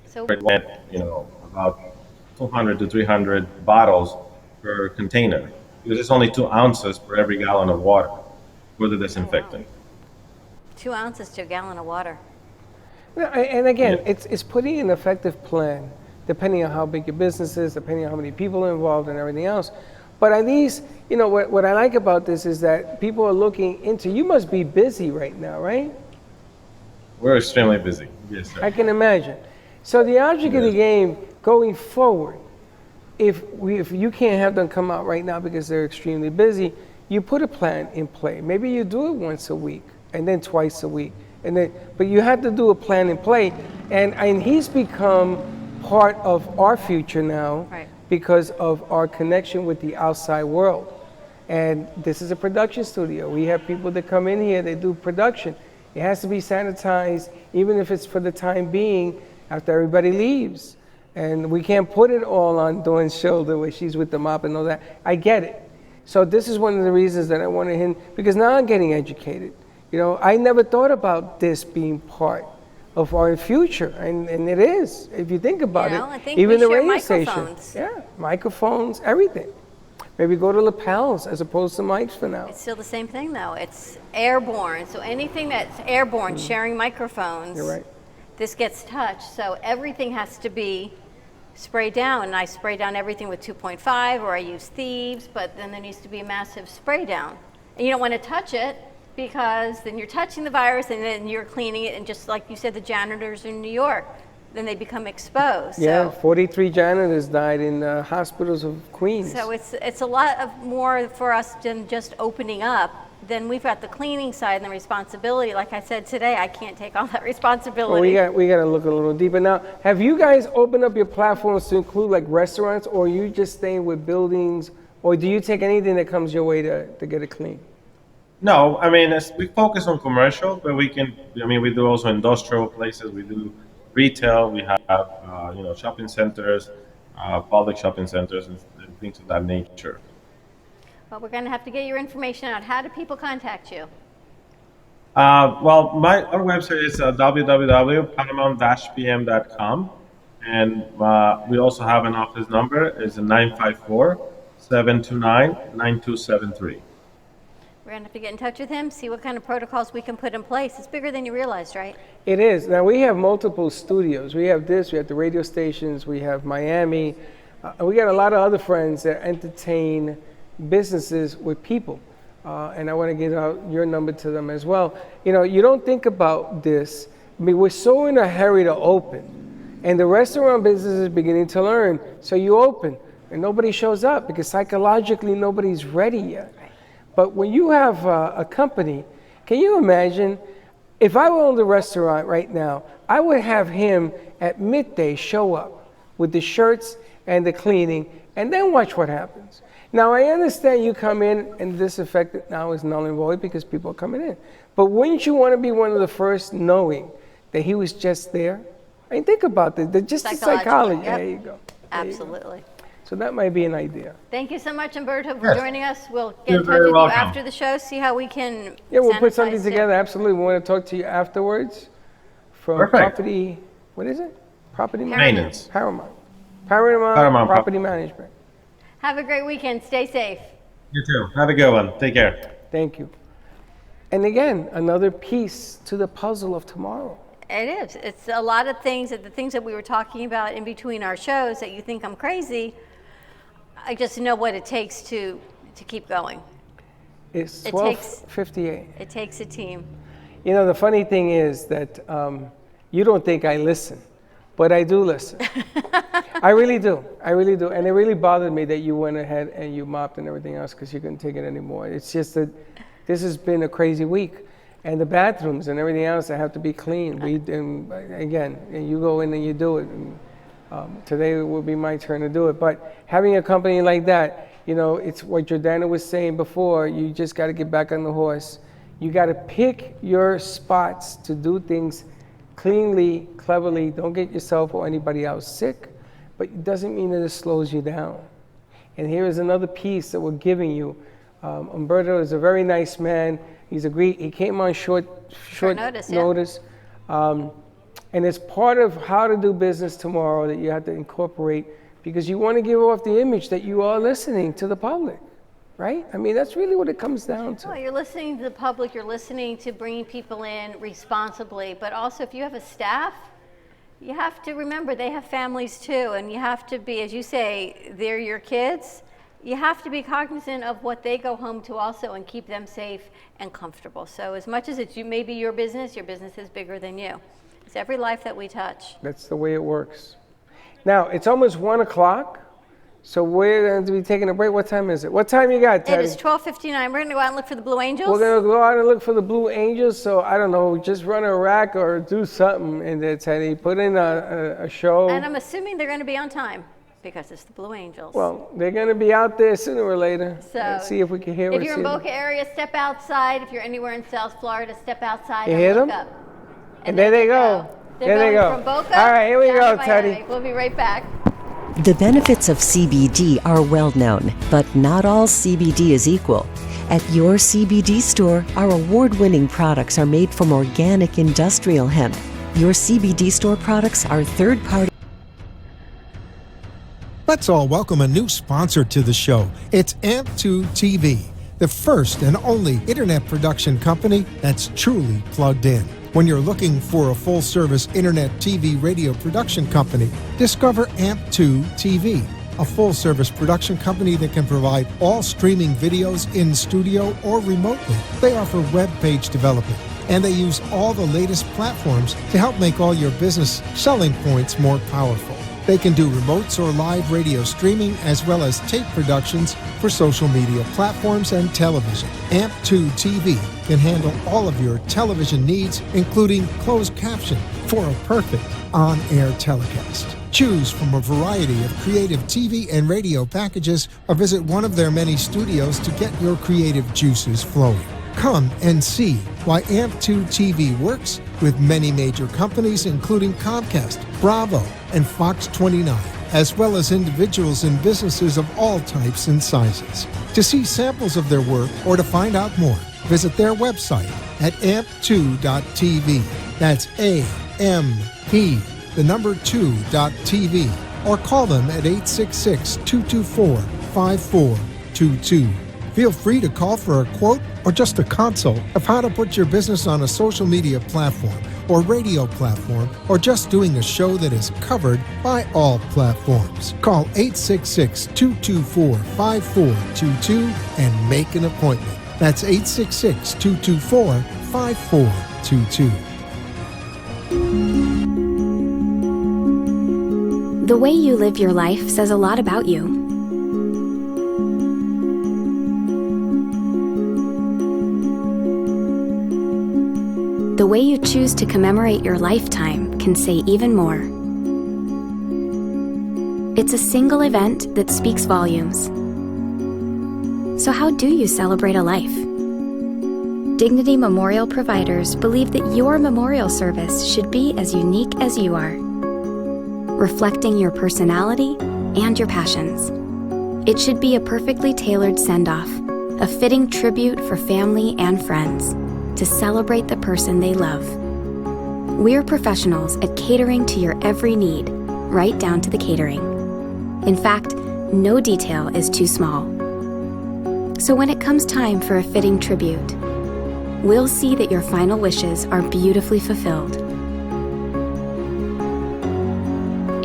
So, You know, about 200 to 300 bottles per container, because it's only 2 ounces per every gallon of water for the disinfectant. 2 ounces to a gallon of water. And again, Yeah. it's putting an effective plan, depending on how big your business is, depending on how many people are involved and everything else. But at least, you know, what I like about this is that people are looking into, you must be busy right now, right? We're extremely busy. Yes, sir. I can imagine. So the object of the game going forward, if you can't have them come out right now because they're extremely busy, you put a plan in play. Maybe you do it once a week and then twice a week, but you have to do a plan in play. And he's become part of our future now, Right. because of our connection with the outside world. And this is a production studio. We have people that come in here, they do production. It has to be sanitized, even if it's for the time being, after everybody leaves. And we can't put it all on Dawn's shoulder where she's with the mop and all that. I get it. So this is one of the reasons that I wanted him, because now I'm getting educated. You know, I never thought about this being part of our future, and it is, if you think about You know, it. I think Even we the share radio station. microphones. Yeah, microphones, everything. Maybe go to lapels as opposed to mics for now. It's still the same thing, though. It's airborne. So anything that's airborne, sharing microphones, You're right. this gets touched. So everything has to be sprayed down. And I spray down everything with 2.5, or I use thieves, but then there needs to be a massive spray down. And you don't want to touch it, because then you're touching the virus and then you're cleaning it. And just like you said, the janitors in New York, then they become exposed. Yeah, So, 43 janitors died in hospitals of Queens. so it's a lot of more for us than just opening up. Then we've got the cleaning side and the responsibility. Like I said today, I can't take all that Well, responsibility. we got to look a little deeper. Now, have you guys opened up your platforms to include like restaurants, or are you just staying with buildings, or do you take anything that comes your way to get it clean? No, I mean, we focus on commercial, but we do also industrial places. We do retail. We have, shopping centers, public shopping centers, and things of that nature. Well, we're going to have to get your information out. How do people contact you? Well, our website is www.paramount-pm.com, and we also have an office number. It's 954-729-9273. We're going to have to get in touch with him, see what kind of protocols we can put in place. It's bigger than you realized, right? It is. Now, we have multiple studios. We have this, we have the radio stations, we have Miami. We got a lot of other friends that entertain businesses with people. And I want to give out your number to them as well. You know, you don't think about this. I mean, we're so in a hurry to open. And the restaurant business is beginning to learn. So you open. and nobody shows up because psychologically nobody's ready yet. But when you have a company, can you imagine if I owned a restaurant right now, I would have him at midday show up with the shirts and the cleaning and then watch what happens. Now, I understand you come in and disinfect now is null and void because people are coming in. But wouldn't you want to be one of the first knowing that he was just there? I mean, think about this. Just the psychology. Yep. There you go. Absolutely. So that might be an idea. Thank you so much, Umberto, for joining us. We'll get in You're touch very with welcome. you after the show, see how we can Yeah, we'll put sanitize something too. together. Absolutely. We want to talk to you afterwards from Perfect. property, what is it? Property Maintenance. Paramount Paramount Property Management. Have a great weekend. Stay safe. You too. Have a good one. Take care. Thank you. And again, another piece to the puzzle of tomorrow. It is. It's a lot of things, the things that we were talking about in between our shows that you think I'm crazy. I just know what it takes to keep going. It's It takes- 12:58. It takes a team. You know, the funny thing is that you don't think I listen, but I do listen. I really do. I really do. And it really bothered me that you went ahead and you mopped and everything else because you couldn't take it anymore. It's just that this has been a crazy week. And the bathrooms and everything else that have to be clean. And you go in and you do it. And, today will be my turn to do it. But having a company like that, you know, it's what Jordana was saying before. You just got to get back on the horse. You got to pick your spots to do things cleanly, cleverly. Don't get yourself or anybody else sick, but it doesn't mean that it slows you down. And here is another piece that we're giving you. Umberto is a very nice man. He's agreed. He came on short notice. And it's part of how to do business tomorrow that you have to incorporate because you want to give off the image that you are listening to the public, right? I mean, that's really what it comes down to. Well, you're listening to the public, you're listening to bringing people in responsibly, but also if you have a staff, you have to remember they have families too, and you have to be, as you say, they're your kids. You have to be cognizant of what they go home to also and keep them safe and comfortable. So as much as it's maybe your business is bigger than you. It's every life that we touch. That's the way it works. Now, it's almost 1 o'clock, so we're going to be taking a break. What time is it? What time you got, Teddy? It is 12:59. We're going to go out and look for the Blue Angels. We're going to go out and look for the Blue Angels, so I don't know, just run a rack or do something in there, Teddy. Put in a show. And I'm assuming they're going to be on time because it's the Blue Angels. Well, they're going to be out there sooner or later. So Let's see if we can hear if or you're see in them. Boca area, step outside. If you're anywhere in South Florida, step outside You and hear look them? up. And there they go. They're There they going go. from Boca All right, here we down go, to Miami. Teddy. We'll be right back. The benefits of CBD are well known, but not all CBD is equal. At your CBD store, our award-winning products are made from organic industrial hemp. Your CBD store products are third-party. Let's all welcome a new sponsor to the show. It's AMP2 TV, the first and only internet production company that's truly plugged in. When you're looking for a full-service internet TV radio production company, discover AMP2 TV, a full-service production company that can provide all streaming videos in studio or remotely. They offer web page development, and they use all the latest platforms to help make all your business selling points more powerful. They can do remotes or live radio streaming as well as tape productions for social media platforms and television. AMP2 TV can handle all of your television needs, including closed caption for a perfect on-air telecast. Choose from a variety of creative TV and radio packages or visit one of their many studios to get your creative juices flowing. Come and see why AMP2 TV works with many major companies, including Comcast, Bravo, and Fox 29, as well as individuals and businesses of all types and sizes. To see samples of their work or to find out more, visit their website at amp2.tv. That's AMP, the number 2.tv, or call them at 866-224-5422. Feel free to call for a quote or just a consult of how to put your business on a social media platform or radio platform, or just doing a show that is covered by all platforms. Call 866-224-5422 and make an appointment. That's 866-224-5422. The way you live your life says a lot about you. way you choose to commemorate your lifetime can say even more. It's a single event that speaks volumes. So how do you celebrate a life? Dignity Memorial providers believe that your memorial service should be as unique as you are, reflecting your personality and your passions. It should be a perfectly tailored send-off, a fitting tribute for family and friends to celebrate the person they love. We're professionals at catering to your every need, right down to the catering. In fact, no detail is too small. So when it comes time for a fitting tribute, we'll see that your final wishes are beautifully fulfilled.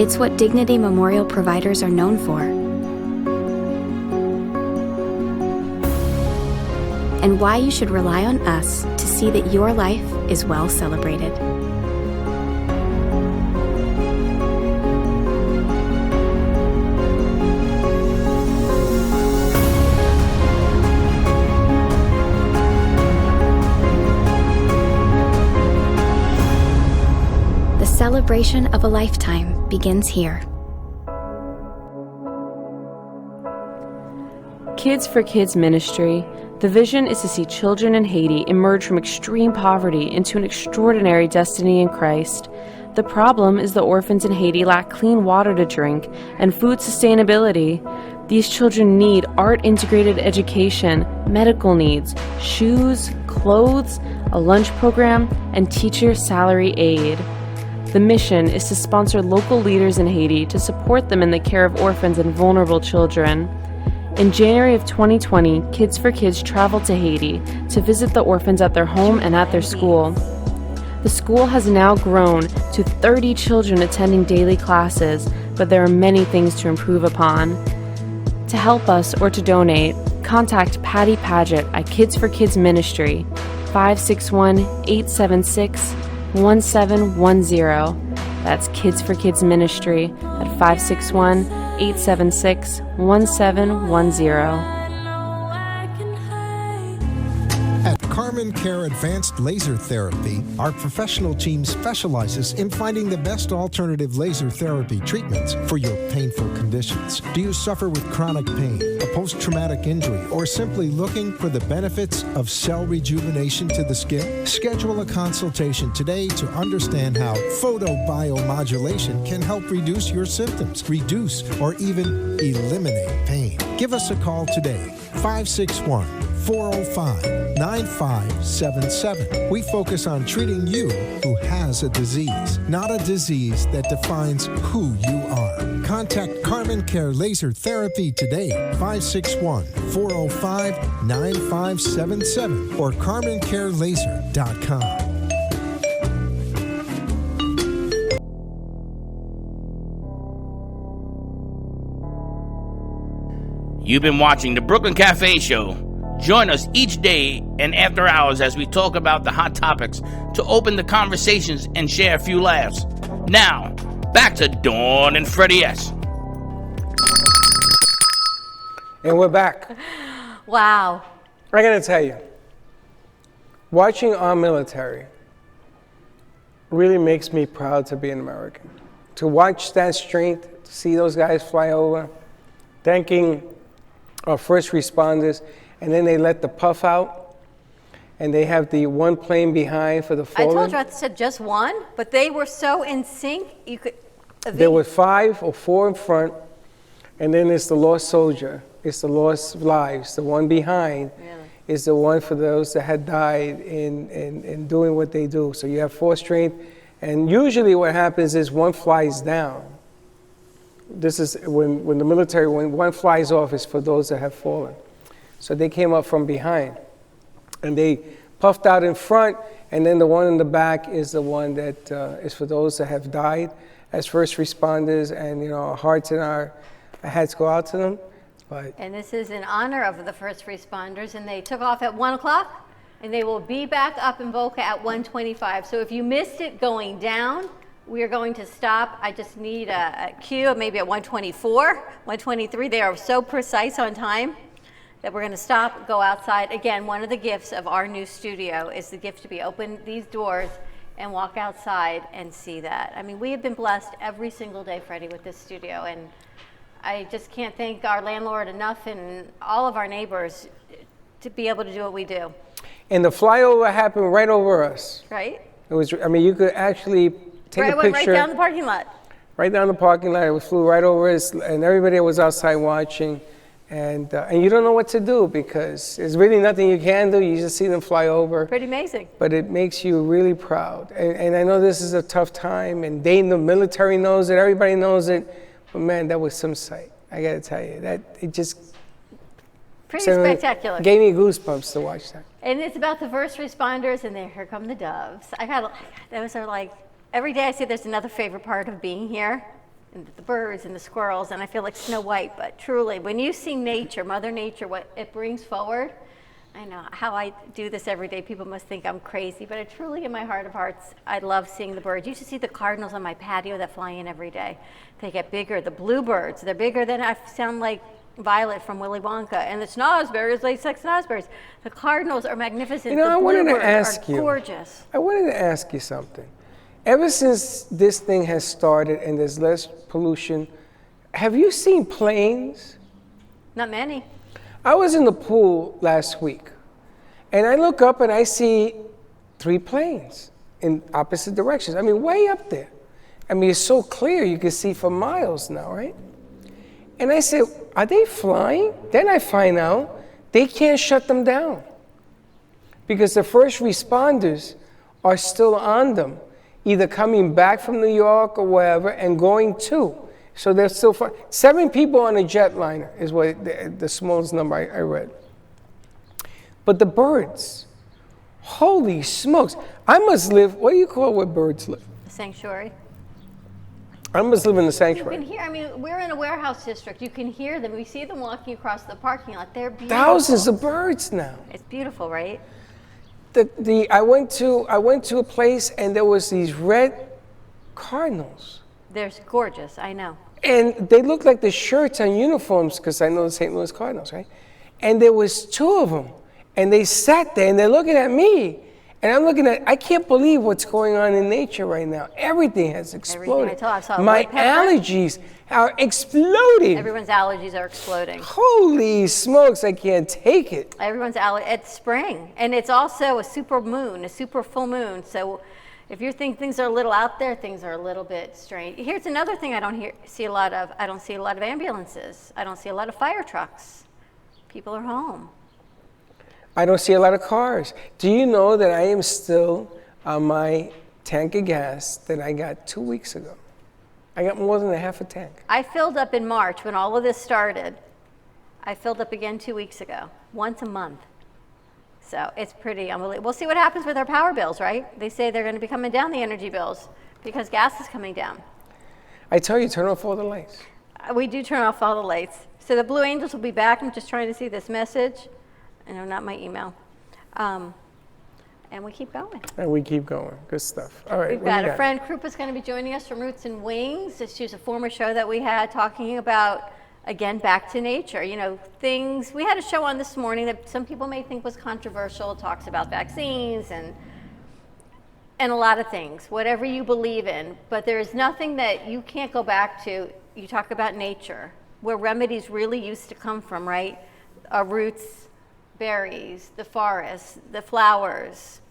It's what Dignity Memorial providers are known for. And why you should rely on us to see that your life is well celebrated. The celebration of a lifetime begins here. Kids for Kids Ministry. The vision is to see children in Haiti emerge from extreme poverty into an extraordinary destiny in Christ. The problem is the orphans in Haiti lack clean water to drink and food sustainability. These children need art-integrated education, medical needs, shoes, clothes, a lunch program, and teacher salary aid. The mission is to sponsor local leaders in Haiti to support them in the care of orphans and vulnerable children. In January of 2020, Kids for Kids traveled to Haiti to visit the orphans at their home and at their school. The school has now grown to 30 children attending daily classes, but there are many things to improve upon. To help us or to donate, contact Patty Paget at Kids for Kids Ministry, 561-876-1710. That's Kids for Kids Ministry at 561-876-1710. At Carmen Care Advanced Laser Therapy, our professional team specializes in finding the best alternative laser therapy treatments for your painful conditions. Do you suffer with chronic pain, a post-traumatic injury, or simply looking for the benefits of cell rejuvenation to the skin? Schedule a consultation today to understand how photobiomodulation can help reduce your symptoms, reduce or even eliminate pain. Give us a call today, 561-405-9577. We focus on treating you who has a disease, not a disease that defines who you are. Contact Carmen Care Laser Therapy today, 561-405-9577 or CarmenCareLaser.com. You've been watching the Brooklyn Cafe Show. Join us each day and after hours as we talk about the hot topics to open the conversations and share a few laughs. Now, back to Dawn and Freddie S. And we're back. Wow. I gotta tell you, watching our military really makes me proud to be an American. To watch that strength, to see those guys fly over, thanking our first responders, and then they let the puff out, and they have the one plane behind for the fallen. I told you I said just one, but they were so in sync, you could... There were 5 or 4 in front, and then there's the lost soldier. It's the lost lives. The one behind is the one for those that had died in doing what they do. So you have 4 strength, and usually what happens is one flies down. This is when the military, when one flies off, is for those that have fallen. So they came up from behind, and they puffed out in front, and then the one in the back is the one that is for those that have died as first responders, and our hearts and our hats go out to them. And this is in honor of the first responders, and they took off at 1 o'clock, and they will be back up in Boca at 1:25. So if you missed it going down, we are going to stop. I just need a cue, maybe at 1:24, 1:23. They are so precise on time. that we're going to stop, go outside. Again, one of the gifts of our new studio is the gift to be open these doors and walk outside and see that. I mean, we have been blessed every single day, Freddie, with this studio, and I just can't thank our landlord enough and all of our neighbors to be able to do what we do. And the flyover happened right over us. Right? It was, I mean, you could actually take a Went picture. right down the parking lot. Right down the parking lot. It flew right over us, and everybody was outside watching. And you don't know what to do because there's really nothing you can do. You just see them fly over. Pretty amazing. But it makes you really proud. And I know this is a tough time, and the military knows it, everybody knows it. But man, that was some sight. I got to tell you, that it just Pretty spectacular. Gave me goosebumps to watch that. And it's about the first responders, and here come the doves. Those are like, every day I say there's another favorite part of being here. And the birds and the squirrels, and I feel like Snow White, but truly, when you see nature, Mother Nature, what it brings forward, I know how I do this every day. People must think I'm crazy, but I truly, in my heart of hearts, I love seeing the birds. You should see the cardinals on my patio that fly in every day. They get bigger. The bluebirds, they're bigger than I sound like Violet from Willy Wonka, and the snozberries, late sex snozberries. The cardinals are magnificent. You know, the I wanted to bluebirds ask are you. Gorgeous. I wanted to ask you something. Ever since this thing has started and there's less pollution, have you seen planes? Not many. I was in the pool last week, and I look up and I see 3 planes in opposite directions. I mean, way up there. I mean, it's so clear, you can see for miles now, right? And I said, are they flying? Then I find out they can't shut them down because the first responders are still on them, either coming back from New York or wherever and going to. So they're still 7 people on a jetliner is what the smallest number I read. But the birds, holy smokes. I must live, what do you call where birds live? The sanctuary. I must live in the You sanctuary. can hear, I mean, we're in a warehouse district. You can hear them. We see them walking across the parking lot. They're beautiful. Thousands of birds now. It's beautiful, right? I went to a place and there was these red cardinals. They're gorgeous, I know. And they looked like the shirts on uniforms, because I know the St. Louis Cardinals, right? And there was 2 of them. And they sat there and they're looking at me. And I'm looking at, I can't believe what's going on in nature right now. Everything has exploded. I saw a My white pepper. allergies are exploding. Everyone's allergies are exploding. Holy smokes, I can't take it. Everyone's it's spring, and it's also a super moon, a super full moon. So if you think things are a little out there, things are a little bit strange. Here's another thing I don't see a lot of. I don't see a lot of ambulances. I don't see a lot of fire trucks. People are home. I don't see a lot of cars. Do you know that I am still on my tank of gas that I got 2 weeks ago? I got more than a half a tank. I filled up in March when all of this started. I filled up again 2 weeks ago, once a month. So it's pretty unbelievable. We'll see what happens with our power bills, right? They say they're going to be coming down, the energy bills, because gas is coming down. I tell you, turn off all the lights. We do turn off all the lights. So the Blue Angels will be back. I'm just trying to see this message. No, not my email. And we keep going. And we keep going. Good stuff. All right. We've got a friend, Krupa's going to be joining us from Roots and Wings. She's a former show that we had talking about, again, back to nature. You know, things, we had a show on this morning that some people may think was controversial. It talks about vaccines and a lot of things, whatever you believe in. But there is nothing that you can't go back to. You talk about nature, where remedies really used to come from, right? Our roots, berries, the forest, the flowers,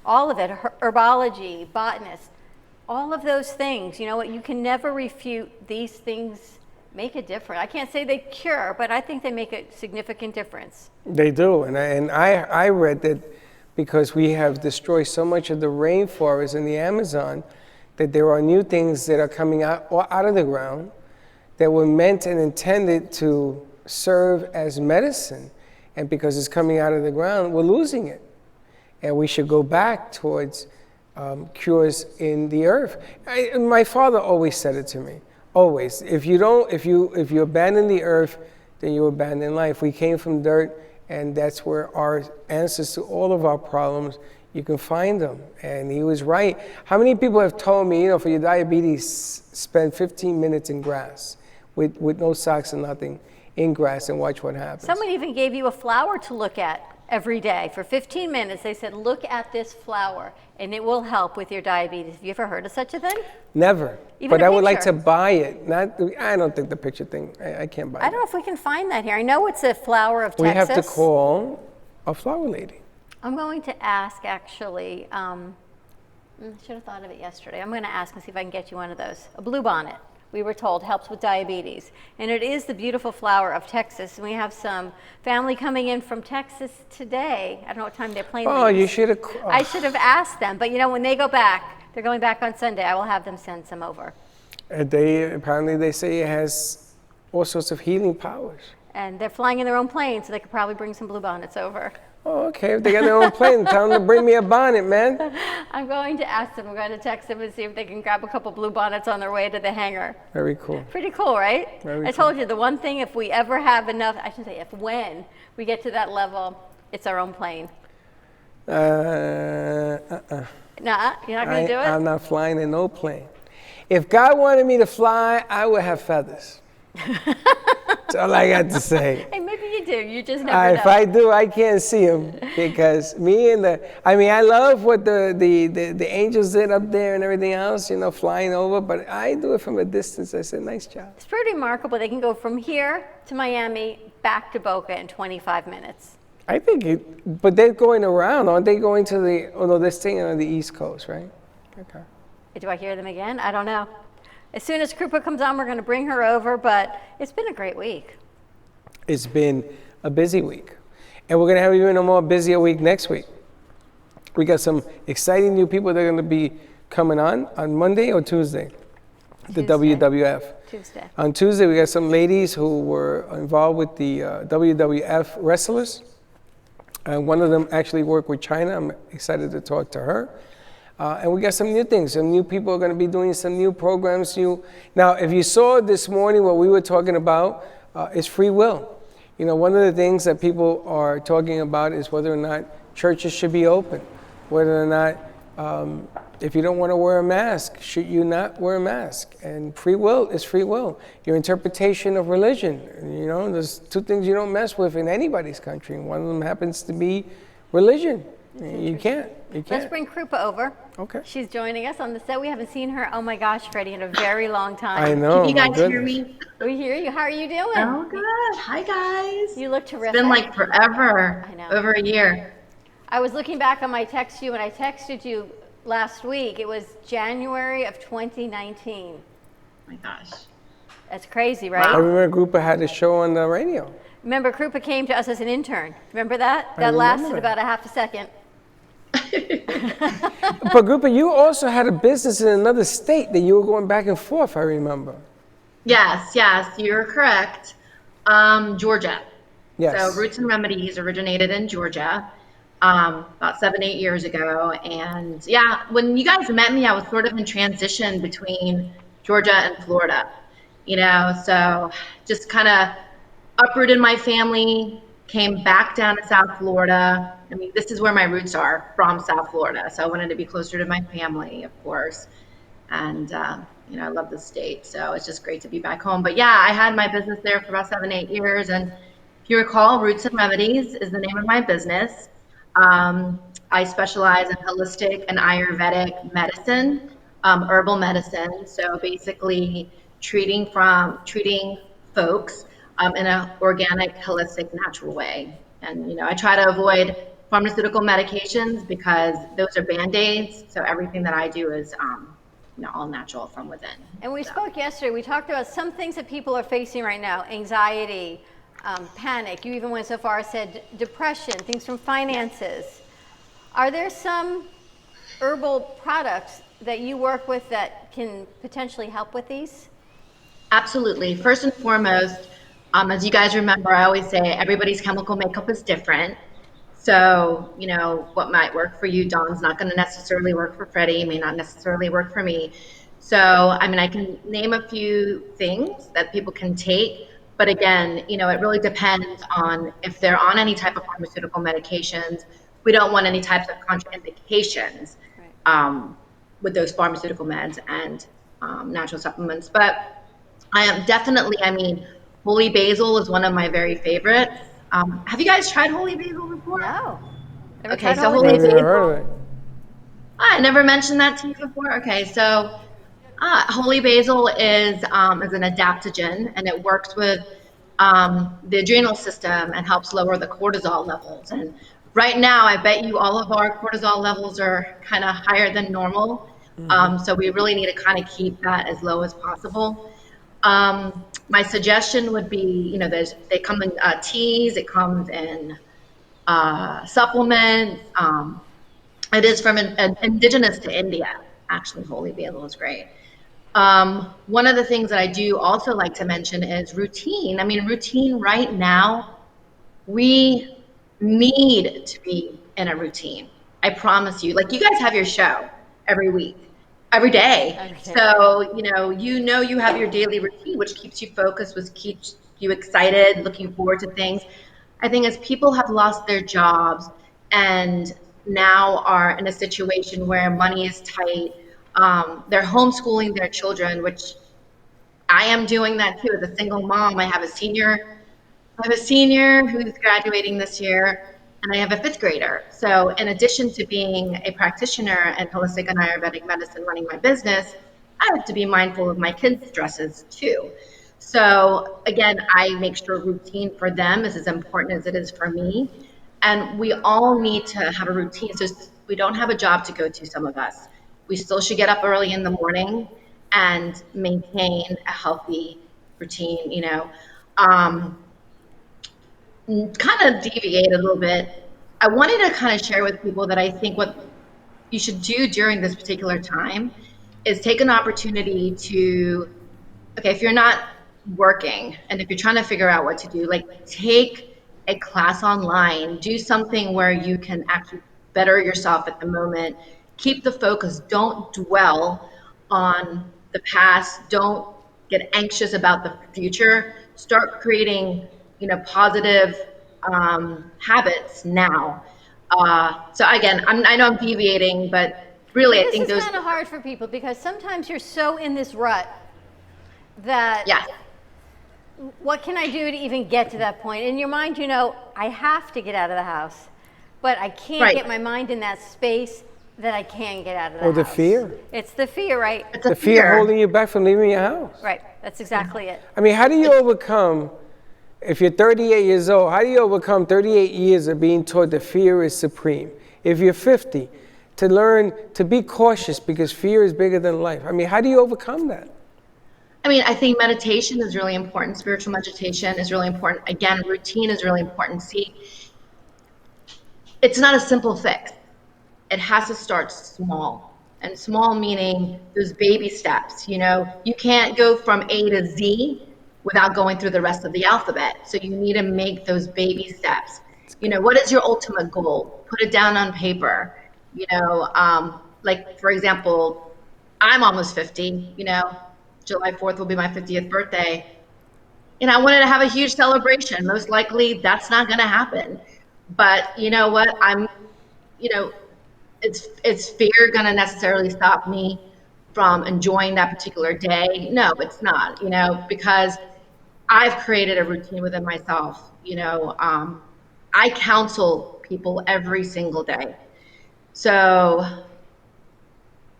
all of it, herbology, botanists, all of those things. You know what, you can never refute these things make a difference. I can't say they cure, but I think they make a significant difference. They do, and I read that because we have destroyed so much of the rainforest in the Amazon, that there are new things that are coming out of the ground that were meant and intended to serve as medicine. And because it's coming out of the ground, we're losing it. And we should go back towards cures in the earth. My father always said it to me, always. If you abandon the earth, then you abandon life. We came from dirt, and that's where our answers to all of our problems, you can find them. And he was right. How many people have told me, for your diabetes, spend 15 minutes in grass with no socks and nothing, in grass and watch what happens. Someone even gave you a flower to look at every day for 15 minutes. They said, look at this flower and it will help with your diabetes. Have you ever heard of such a thing? Never. Even But a I would like picture? to buy it. I don't think the picture thing, I can't buy I don't know if we can find that here. I know it's a flower of We Texas. have to call a flower lady. I'm going to ask, actually, I should have thought of it yesterday. I'm going to ask and see if I can get you one of those. A bluebonnet, we were told, helps with diabetes. And it is the beautiful flower of Texas. And we have some family coming in from Texas today. I don't know what time their plane Oh, leaves. you should have. I should have asked them. But, when they go back, they're going back on Sunday, I will have them send some over. Apparently they say it has all sorts of healing powers. And they're flying in their own plane, so they could probably bring some bluebonnets over. Oh, okay. If they got their own plane, tell them to bring me a bonnet, man. I'm going to ask them. I'm going to text them and see if they can grab a couple bluebonnets on their way to the hangar. Very cool. Pretty cool, right? Very I told you, the one thing, if we ever have enough, I should say when we get to that level, it's our own plane. Nah, you're not going to do it? I'm not flying in no plane. If God wanted me to fly, I would have feathers. That's all I got to say. Hey, maybe you do. You just never know. If I do, I can't see them because I love what the angels did up there and everything else, flying over, but I do it from a distance. I said, nice job. It's pretty remarkable. They can go from here to Miami, back to Boca in 25 minutes. I think but they're going around, aren't they going to they're staying on the East Coast, right? Okay. Do I hear them again? I don't know. As soon as Krupa comes on, we're going to bring her over, but it's been a great week. It's been a busy week. And we're going to have even a more busier week next week. We got some exciting new people that are going to be coming on Monday or Tuesday. The WWF. Tuesday. On Tuesday, we got some ladies who were involved with the WWF wrestlers. And one of them actually worked with China. I'm excited to talk to her. And we got some new things. Some new people are going to be doing some new programs. Now, if you saw this morning what we were talking about is free will. One of the things that people are talking about is whether or not churches should be open, whether or not if you don't want to wear a mask, should you not wear a mask? And free will is free will. Your interpretation of religion. There's two things you don't mess with in anybody's country. And one of them happens to be religion. You can't. Let's bring Krupa over. Okay. She's joining us on the set. We haven't seen her, oh my gosh, Freddie, in a very long time. I know. Can you guys hear me? We hear you. How are you doing? Oh, good. Hi, guys. You look terrific. It's been like forever. I know. Over a year. I was looking back on my text to you, and I texted you last week. It was January of 2019. Oh my gosh. That's crazy, right? I remember Grupa had a show on the radio. Remember, Krupa came to us as an intern. Remember that? I That lasted remember. about a half a second. But Grupa, you also had a business in another state that you were going back and forth, I remember. Yes, you're correct. Georgia. Yes. So Roots and Remedies originated in Georgia about 7-8 years ago. And yeah, when you guys met me, I was sort of in transition between Georgia and Florida, so just kind of uprooted my family, came back down to South Florida. I mean, this is where my roots are, from South Florida. So I wanted to be closer to my family, of course. And, I love the state. So it's just great to be back home. But yeah, I had my business there for about 7-8 years. And if you recall, Roots and Remedies is the name of my business. I specialize in holistic and Ayurvedic medicine, herbal medicine. So basically treating folks in an organic, holistic, natural way. And, I try to avoid pharmaceutical medications because those are Band-Aids. So everything that I do is, all natural from within. And we spoke yesterday. We talked about some things that people are facing right now: anxiety, panic. You even went so far as said depression, things from finances. Are there some herbal products that you work with that can potentially help with these? Absolutely. First and foremost, as you guys remember, I always say everybody's chemical makeup is different. So, what might work for you, Dawn's not going to necessarily work for Freddie, may not necessarily work for me. So, I can name a few things that people can take, but again, it really depends on if they're on any type of pharmaceutical medications. We don't want any types of contraindications with those pharmaceutical meds and natural supplements. But I am definitely, Holy basil is one of my very favorites. Have you guys tried holy basil before? No. Never Okay, tried so holy holy basil. Never heard of it. I never mentioned that to you before. Okay, so holy basil is an adaptogen, and it works with the adrenal system and helps lower the cortisol levels. And right now, I bet you all of our cortisol levels are kind of higher than normal. So we really need to kind of keep that as low as possible. My suggestion would be, they come in teas, it comes in supplements. It is from indigenous to India. Actually, holy basil is great. One of the things that I do also like to mention is routine. I mean, routine right now, we need to be in a routine. I promise you. Like, you guys have your show every week, every day. So, you have your daily routine, which keeps you focused, which keeps you excited, looking forward to things. I think as people have lost their jobs and now are in a situation where money is tight, they're homeschooling their children, which I am doing that too. As a single mom, I have a senior who's graduating this year, and I have a 5th grader. So in addition to being a practitioner in holistic and Ayurvedic medicine running my business, I have to be mindful of my kids' stresses too. So again, I make sure routine for them is as important as it is for me. And we all need to have a routine. So we don't have a job to go to, some of us. We still should get up early in the morning and maintain a healthy routine, kind of deviate a little bit. I wanted to kind of share with people that I think what you should do during this particular time is take an opportunity to, if you're not working and if you're trying to figure out what to do, like take a class online, do something where you can actually better yourself at the moment, keep the focus, don't dwell on the past, don't get anxious about the future, start creating positive habits now. So again, I know I'm deviating, but really I think this is kind of hard for people because sometimes you're so in this rut that what can I do to even get to that point? In your mind, I have to get out of the house, but I can't get my mind in that space that I can get out of the house. Or the fear. It's the fear, right? It's the fear holding you back from leaving your house. Right, that's exactly it. I mean, how do you overcome, if you're 38 years old, how do you overcome 38 years of being taught that fear is supreme? If you're 50, to learn to be cautious because fear is bigger than life. I mean, how do you overcome that? I mean, I think meditation is really important. Spiritual meditation is really important. Again, routine is really important. See, it's not a simple fix. It has to start small. And small meaning those baby steps. You can't go from A to Z without going through the rest of the alphabet. So you need to make those baby steps. What is your ultimate goal? Put it down on paper. Like, for example, I'm almost 50, July 4th will be my 50th birthday. And I wanted to have a huge celebration. Most likely that's not going to happen. But you know what? Is fear going to necessarily stop me from enjoying that particular day? No, it's not, because I've created a routine within myself. I counsel people every single day. So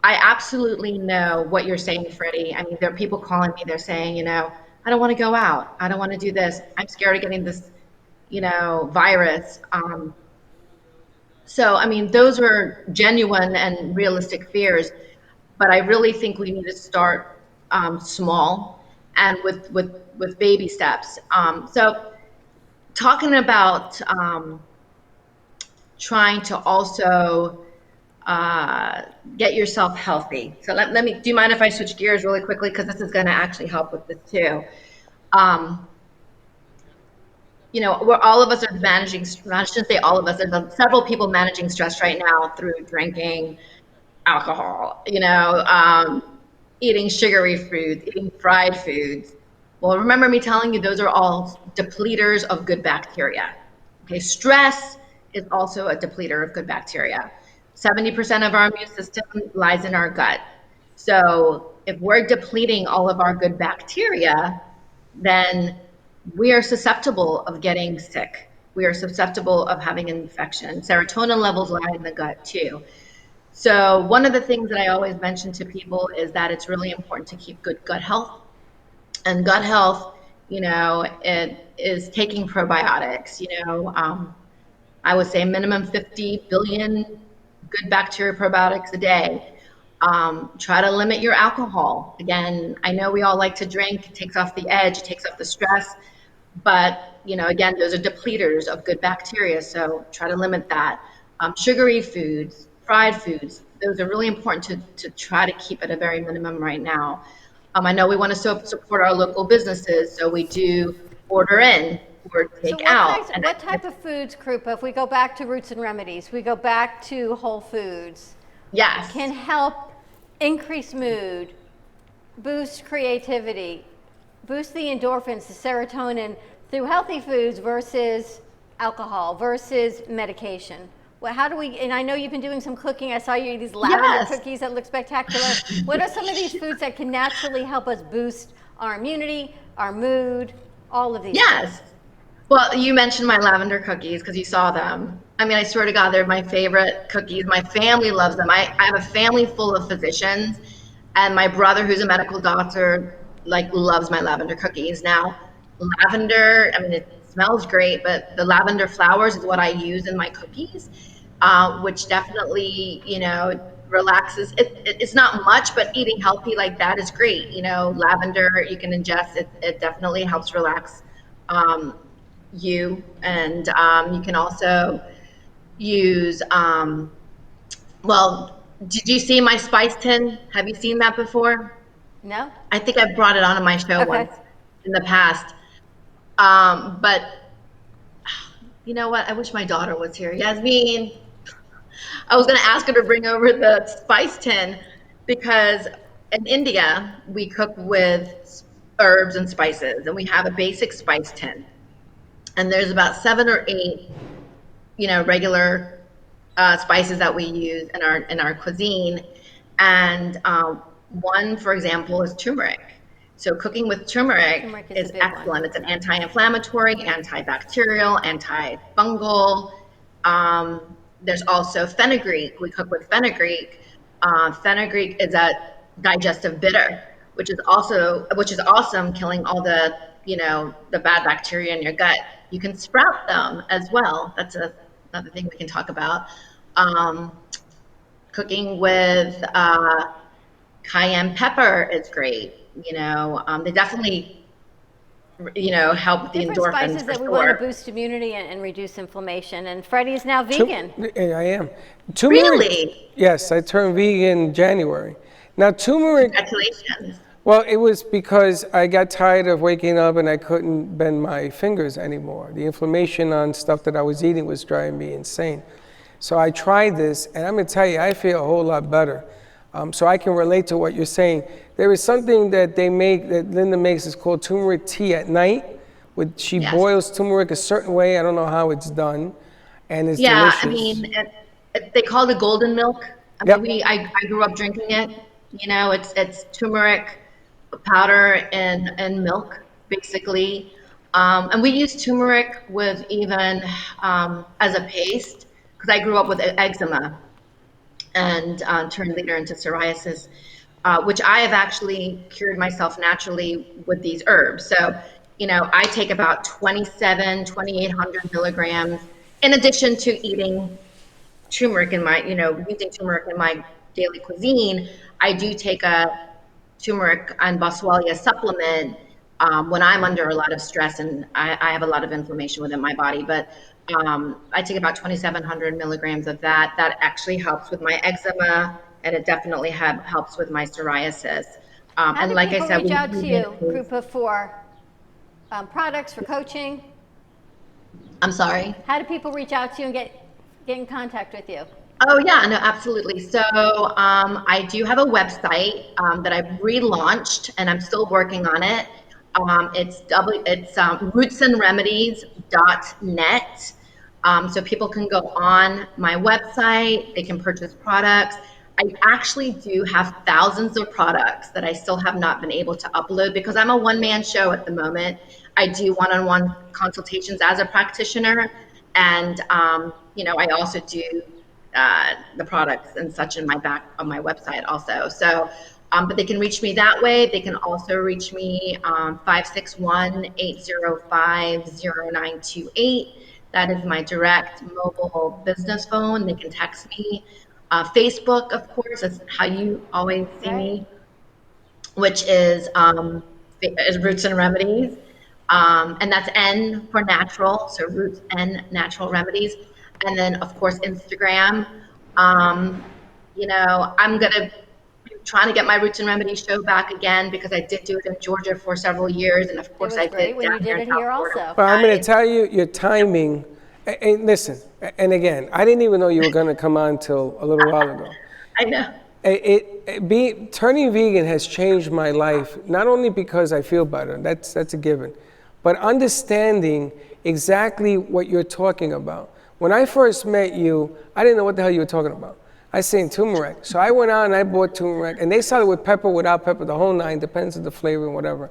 I absolutely know what you're saying, Freddie. I mean, there are people calling me, they're saying, I don't want to go out. I don't want to do this. I'm scared of getting this, virus. So, I mean, those are genuine and realistic fears, but I really think we need to start small and with baby steps. So talking about trying to also get yourself healthy. So let me, do you mind if I switch gears really quickly? Because this is going to actually help with this too. We're all of us are managing, I shouldn't say all of us, there's several people managing stress right now through drinking alcohol, eating sugary foods, eating fried foods. Well, remember me telling you those are all depleters of good bacteria. Okay, stress is also a depleter of good bacteria. 70% of our immune system lies in our gut. So if we're depleting all of our good bacteria, then we are susceptible of getting sick. We are susceptible of having an infection. Serotonin levels lie in the gut too. So one of the things that I always mention to people is that it's really important to keep good gut health. And gut health, it is taking probiotics. I would say minimum 50 billion good bacteria probiotics a day. Try to limit your alcohol. Again, I know we all like to drink. It takes off the edge, it takes off the stress. But, again, those are depleters of good bacteria. So try to limit that. Sugary foods, fried foods, those are really important to try to keep at a very minimum right now. I know we want to support our local businesses, so we do order in or take out. What type of foods, Krupa, if we go back to Roots and Remedies, we go back to Whole Foods, yes, can help increase mood, boost creativity, boost the endorphins, the serotonin through healthy foods versus alcohol versus medication? Well, how do we, and I know you've been doing some cooking. I saw you eat these lavender cookies that look spectacular. What are some of these foods that can naturally help us boost our immunity, our mood, all of these things? Well, you mentioned my lavender cookies because you saw them. I mean, I swear to God, they're my favorite cookies. My family loves them. I have a family full of physicians, and my brother, who's a medical doctor, loves my lavender cookies. Now, lavender, I mean, it smells great, but the lavender flowers is what I use in my cookies. Which definitely, relaxes. It's not much, but eating healthy like that is great. Lavender, you can ingest it. It definitely helps relax you. And you can also use, did you see my spice tin? Have you seen that before? No. I think I brought it on my show once in the past. But you know what? I wish my daughter was here. Yasmin, I was going to ask her to bring over the spice tin because in India, we cook with herbs and spices, and we have a basic spice tin. And there's about 7 or 8, regular spices that we use in our cuisine. And one, for example, is turmeric. So cooking with turmeric is excellent. It's an anti-inflammatory, antibacterial, antifungal. There's also fenugreek. We cook with fenugreek. Fenugreek is a digestive bitter, which is awesome, killing all the the bad bacteria in your gut. You can sprout them as well. That's another thing we can talk about. Cooking with cayenne pepper is great. They definitely help the Different endorphins. Spices that we want to boost immunity and reduce inflammation. And Freddie is now vegan. I am. Really? Yes, I turned vegan in January. Now turmeric. Congratulations. Well, it was because I got tired of waking up and I couldn't bend my fingers anymore. The inflammation on stuff that I was eating was driving me insane. So I tried this, and I'm going to tell you, I feel a whole lot better. So I can relate to what you're saying. There is something that they make, that Linda makes, it's called turmeric tea at night. She boils turmeric a certain way. I don't know how it's done, and it's delicious. I mean, they call it golden milk. I grew up drinking it. It's turmeric powder and milk, basically. And we use turmeric with even as a paste, because I grew up with eczema and turned later into psoriasis, which I have actually cured myself naturally with these herbs. So, I take about 2,800 milligrams in addition to eating turmeric in my, using turmeric in my daily cuisine. I do take a turmeric and boswellia supplement when I'm under a lot of stress and I have a lot of inflammation within my body. But I take about 2,700 milligrams of that. That actually helps with my eczema, and it definitely helps with my psoriasis. And like I said, reach out to you, Krupa, for products, for coaching? I'm sorry? How do people reach out to you and get in contact with you? Oh yeah, no, absolutely. So I do have a website that I've relaunched, and I'm still working on it. It's rootsandremedies.net. So people can go on my website, they can purchase products. I actually do have thousands of products that I still have not been able to upload because I'm a one-man show at the moment. I do one-on-one consultations as a practitioner, and I also do the products and such in my back on my website also. So, but they can reach me that way. They can also reach me 561-805-0928. That is my direct mobile business phone. They can text me. Facebook, of course, is how you always see me, which is Roots and Remedies. And that's N for natural, so Roots and Natural Remedies. And then, of course, Instagram. I'm trying to get my Roots and Remedies show back again, because I did do it in Georgia for several years, and of course I did when you did it here also. Well, I'm going to tell you, your timing, and listen, and again, I didn't even know you were going to come on till a little while ago. I know. Turning vegan has changed my life, not only because I feel better, that's a given, but understanding exactly what you're talking about. When I first met you, I didn't know what the hell you were talking about. I seen turmeric. So I went out and I bought turmeric, and they started with pepper, without pepper, the whole nine, depends on the flavor and whatever.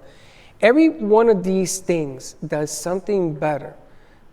Every one of these things does something better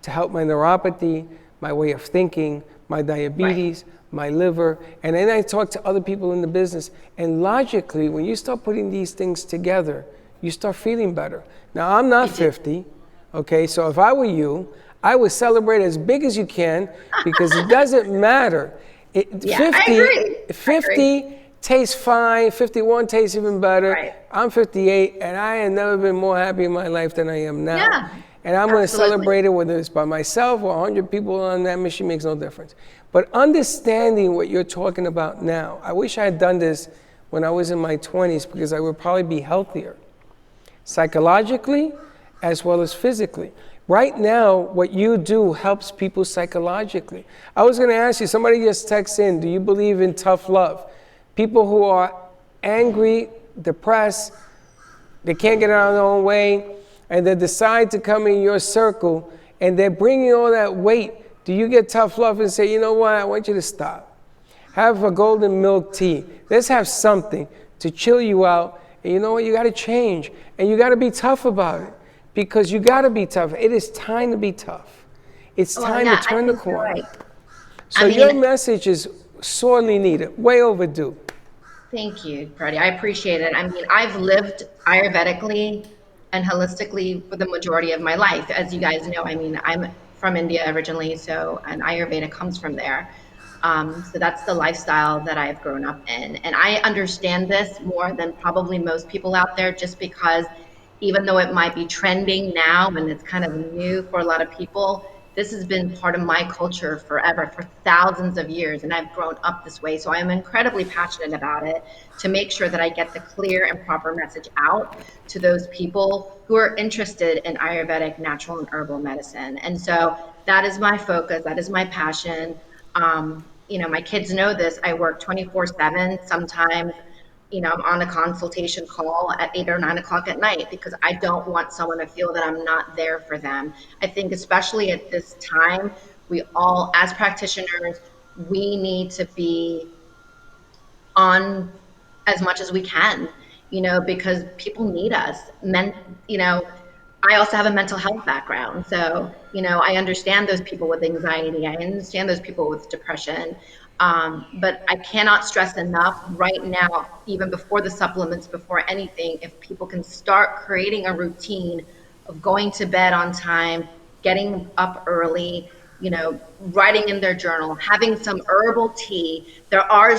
to help my neuropathy, my way of thinking, my diabetes, my liver, and then I talk to other people in the business, and logically, when you start putting these things together, you start feeling better. Now, I'm not 50, okay, so if I were you, I would celebrate as big as you can, because it doesn't matter. 50 tastes fine, 51 tastes even better. Right. I'm 58, and I have never been more happy in my life than I am now. Yeah, and I'm going to celebrate it, whether it's by myself or 100 people on that mission, makes no difference. But understanding what you're talking about now, I wish I had done this when I was in my 20s, because I would probably be healthier, psychologically as well as physically. Right now, what you do helps people psychologically. I was going to ask you, somebody just texts in, do you believe in tough love? People who are angry, depressed, they can't get out of their own way, and they decide to come in your circle, and they're bringing all that weight. Do you get tough love and say, you know what, I want you to stop. Have a golden milk tea. Let's have something to chill you out, and you know what, you got to change, and you got to be tough about it. Because you got to be tough. It is time to be tough. It's time to turn the corner. Right. So your message is sorely needed, way overdue. Thank you, Freddie. I appreciate it. I mean, I've lived Ayurvedically and holistically for the majority of my life. As you guys know, I mean, I'm from India originally, and Ayurveda comes from there. So that's the lifestyle that I've grown up in. And I understand this more than probably most people out there, just because even though it might be trending now and it's kind of new for a lot of people, this has been part of my culture forever, for thousands of years, and I've grown up this way. So I'm incredibly passionate about it, to make sure that I get the clear and proper message out to those people who are interested in Ayurvedic, natural and herbal medicine. And so that is my focus, that is my passion. My kids know this, I work 24/7, sometimes I'm on a consultation call at 8 or 9 o'clock at night, because I don't want someone to feel that I'm not there for them. I think especially at this time, we all, as practitioners, we need to be on as much as we can, because people need us. I also have a mental health background. So, I understand those people with anxiety. I understand those people with depression. But I cannot stress enough right now, even before the supplements, before anything, if people can start creating a routine of going to bed on time, getting up early, writing in their journal, having some herbal tea. There are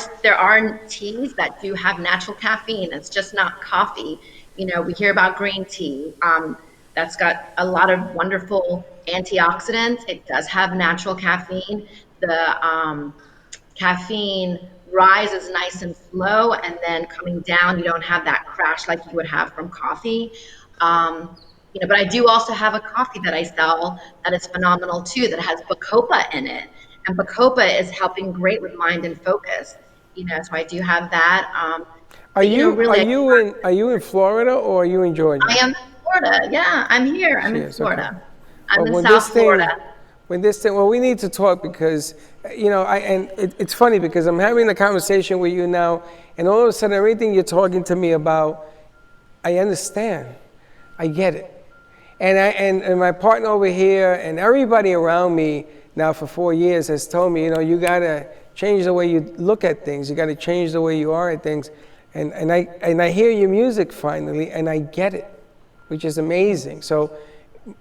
teas that do have natural caffeine. It's just not coffee. We hear about green tea. That's got a lot of wonderful antioxidants. It does have natural caffeine. The caffeine rises nice and slow, and then coming down, you don't have that crash like you would have from coffee. But I do also have a coffee that I sell that is phenomenal too, that has Bacopa in it. And Bacopa is helping great with mind and focus. So I do have that. Are you in Florida or are you in Georgia? I am in Florida. Yeah, I'm here. I'm in Florida. Okay. I'm in South Florida. We need to talk, because, it's funny because I'm having a conversation with you now, and all of a sudden everything you're talking to me about, I understand. I get it. And my partner over here and everybody around me now for 4 years has told me, you got to change the way you look at things. You got to change the way you are at things. And I hear your music finally, and I get it, which is amazing. So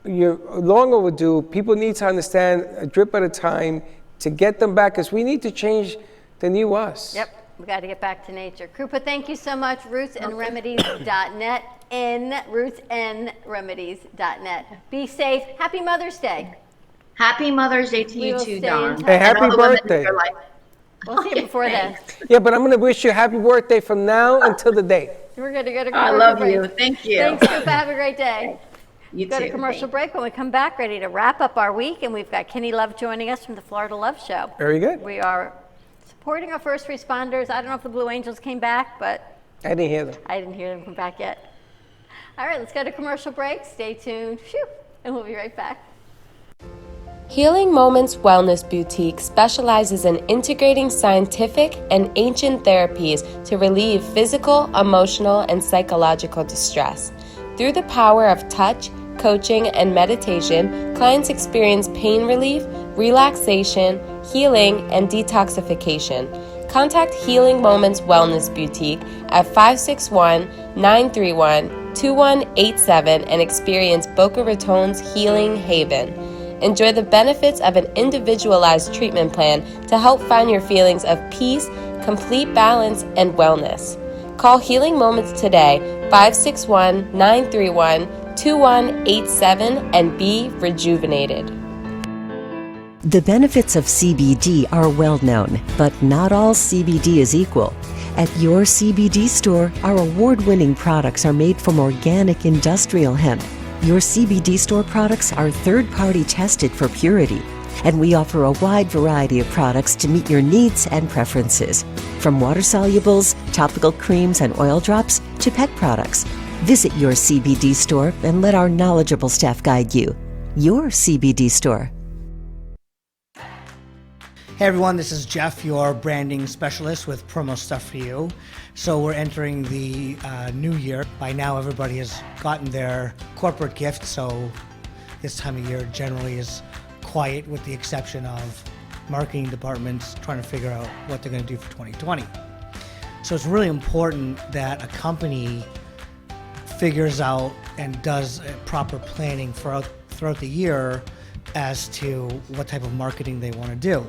you're long overdue. People need to understand a drip at a time to get them back, because we need to change the new us. Yep, we got to get back to nature. Krupa, thank you so much. RootsandRemedies.net, rootsandremedies.net. Be safe. Happy Mother's Day. Happy Mother's Day to We you will too, stay Dawn. in touch. Hey, happy And all the women in birthday. your life. We'll see you before then. Yeah, but I'm going to wish you happy birthday from now until the day. We're going to go to I commercial love break. you. Thank you. Thanks, Krupa. Have a great day. You Go to too. commercial Thanks. break. When we come back, ready to wrap up our week, and we've got Kenny Love joining us from the Florida Love Show. Very good. We are supporting our first responders. I don't know if the Blue Angels came back, but I didn't hear them. I didn't hear them come back yet. All right, let's go to commercial break. Stay tuned. Phew, and we'll be right back. Healing Moments Wellness Boutique specializes in integrating scientific and ancient therapies to relieve physical, emotional, and psychological distress. Through the power of touch, coaching, and meditation, clients experience pain relief, relaxation, healing, and detoxification. Contact Healing Moments Wellness Boutique at 561-931-2187 and experience Boca Raton's Healing Haven. Enjoy the benefits of an individualized treatment plan to help find your feelings of peace, complete balance, and wellness. Call Healing Moments today, 561-931-2187, and be rejuvenated. The benefits of CBD are well known, but not all CBD is equal. At your CBD store, our award-winning products are made from organic industrial hemp. Your CBD store products are third-party tested for purity, and we offer a wide variety of products to meet your needs and preferences. From water solubles, topical creams, and oil drops to pet products. Visit your CBD store and let our knowledgeable staff guide you. Your CBD store. Hey everyone, this is Jeff, your branding specialist with Promo Stuff For You. So we're entering the new year. By now everybody has gotten their corporate gift, so this time of year generally is quiet with the exception of marketing departments trying to figure out what they're going to do for 2020. So it's really important that a company figures out and does proper planning throughout the year as to what type of marketing they want to do.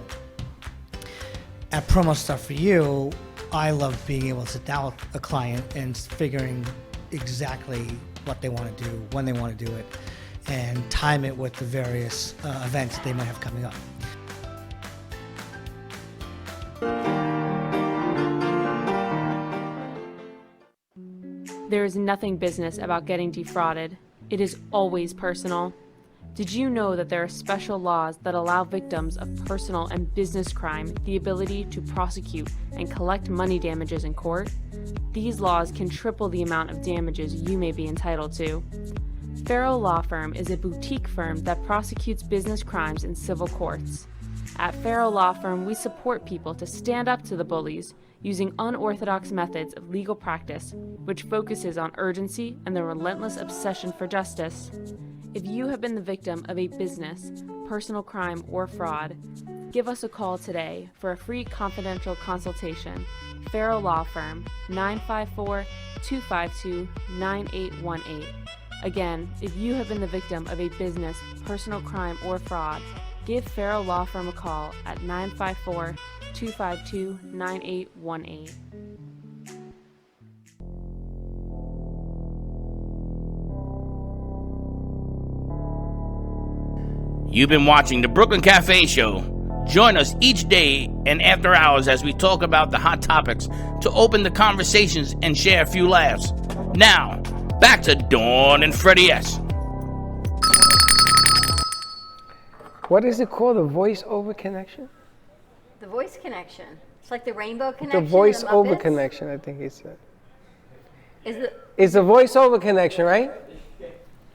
At Promo Stuff For You, I love being able to sit down with a client and figuring exactly what they want to do, when they want to do it, and time it with the various events they might have coming up. There is nothing business about getting defrauded. It is always personal. Did you know that there are special laws that allow victims of personal and business crime the ability to prosecute and collect money damages in court? These laws can triple the amount of damages you may be entitled to. Farrow Law Firm is a boutique firm that prosecutes business crimes in civil courts. At Farrow Law Firm, we support people to stand up to the bullies using unorthodox methods of legal practice, which focuses on urgency and the relentless obsession for justice. If you have been the victim of a business, personal crime, or fraud, give us a call today for a free confidential consultation. Farrow Law Firm, 954-252-9818. Again, if you have been the victim of a business, personal crime, or fraud, give Farrow Law Firm a call at 954-252-9818. You've been watching the Brooklyn Cafe Show. Join us each day and after hours as we talk about the hot topics to open the conversations and share a few laughs. Now, back to Dawn and Freddie S. What is it called? The voice-over connection? The voice connection. It's like the rainbow connection. The voice-over Muppets. connection, I think he said. Is It's a voice-over connection, right?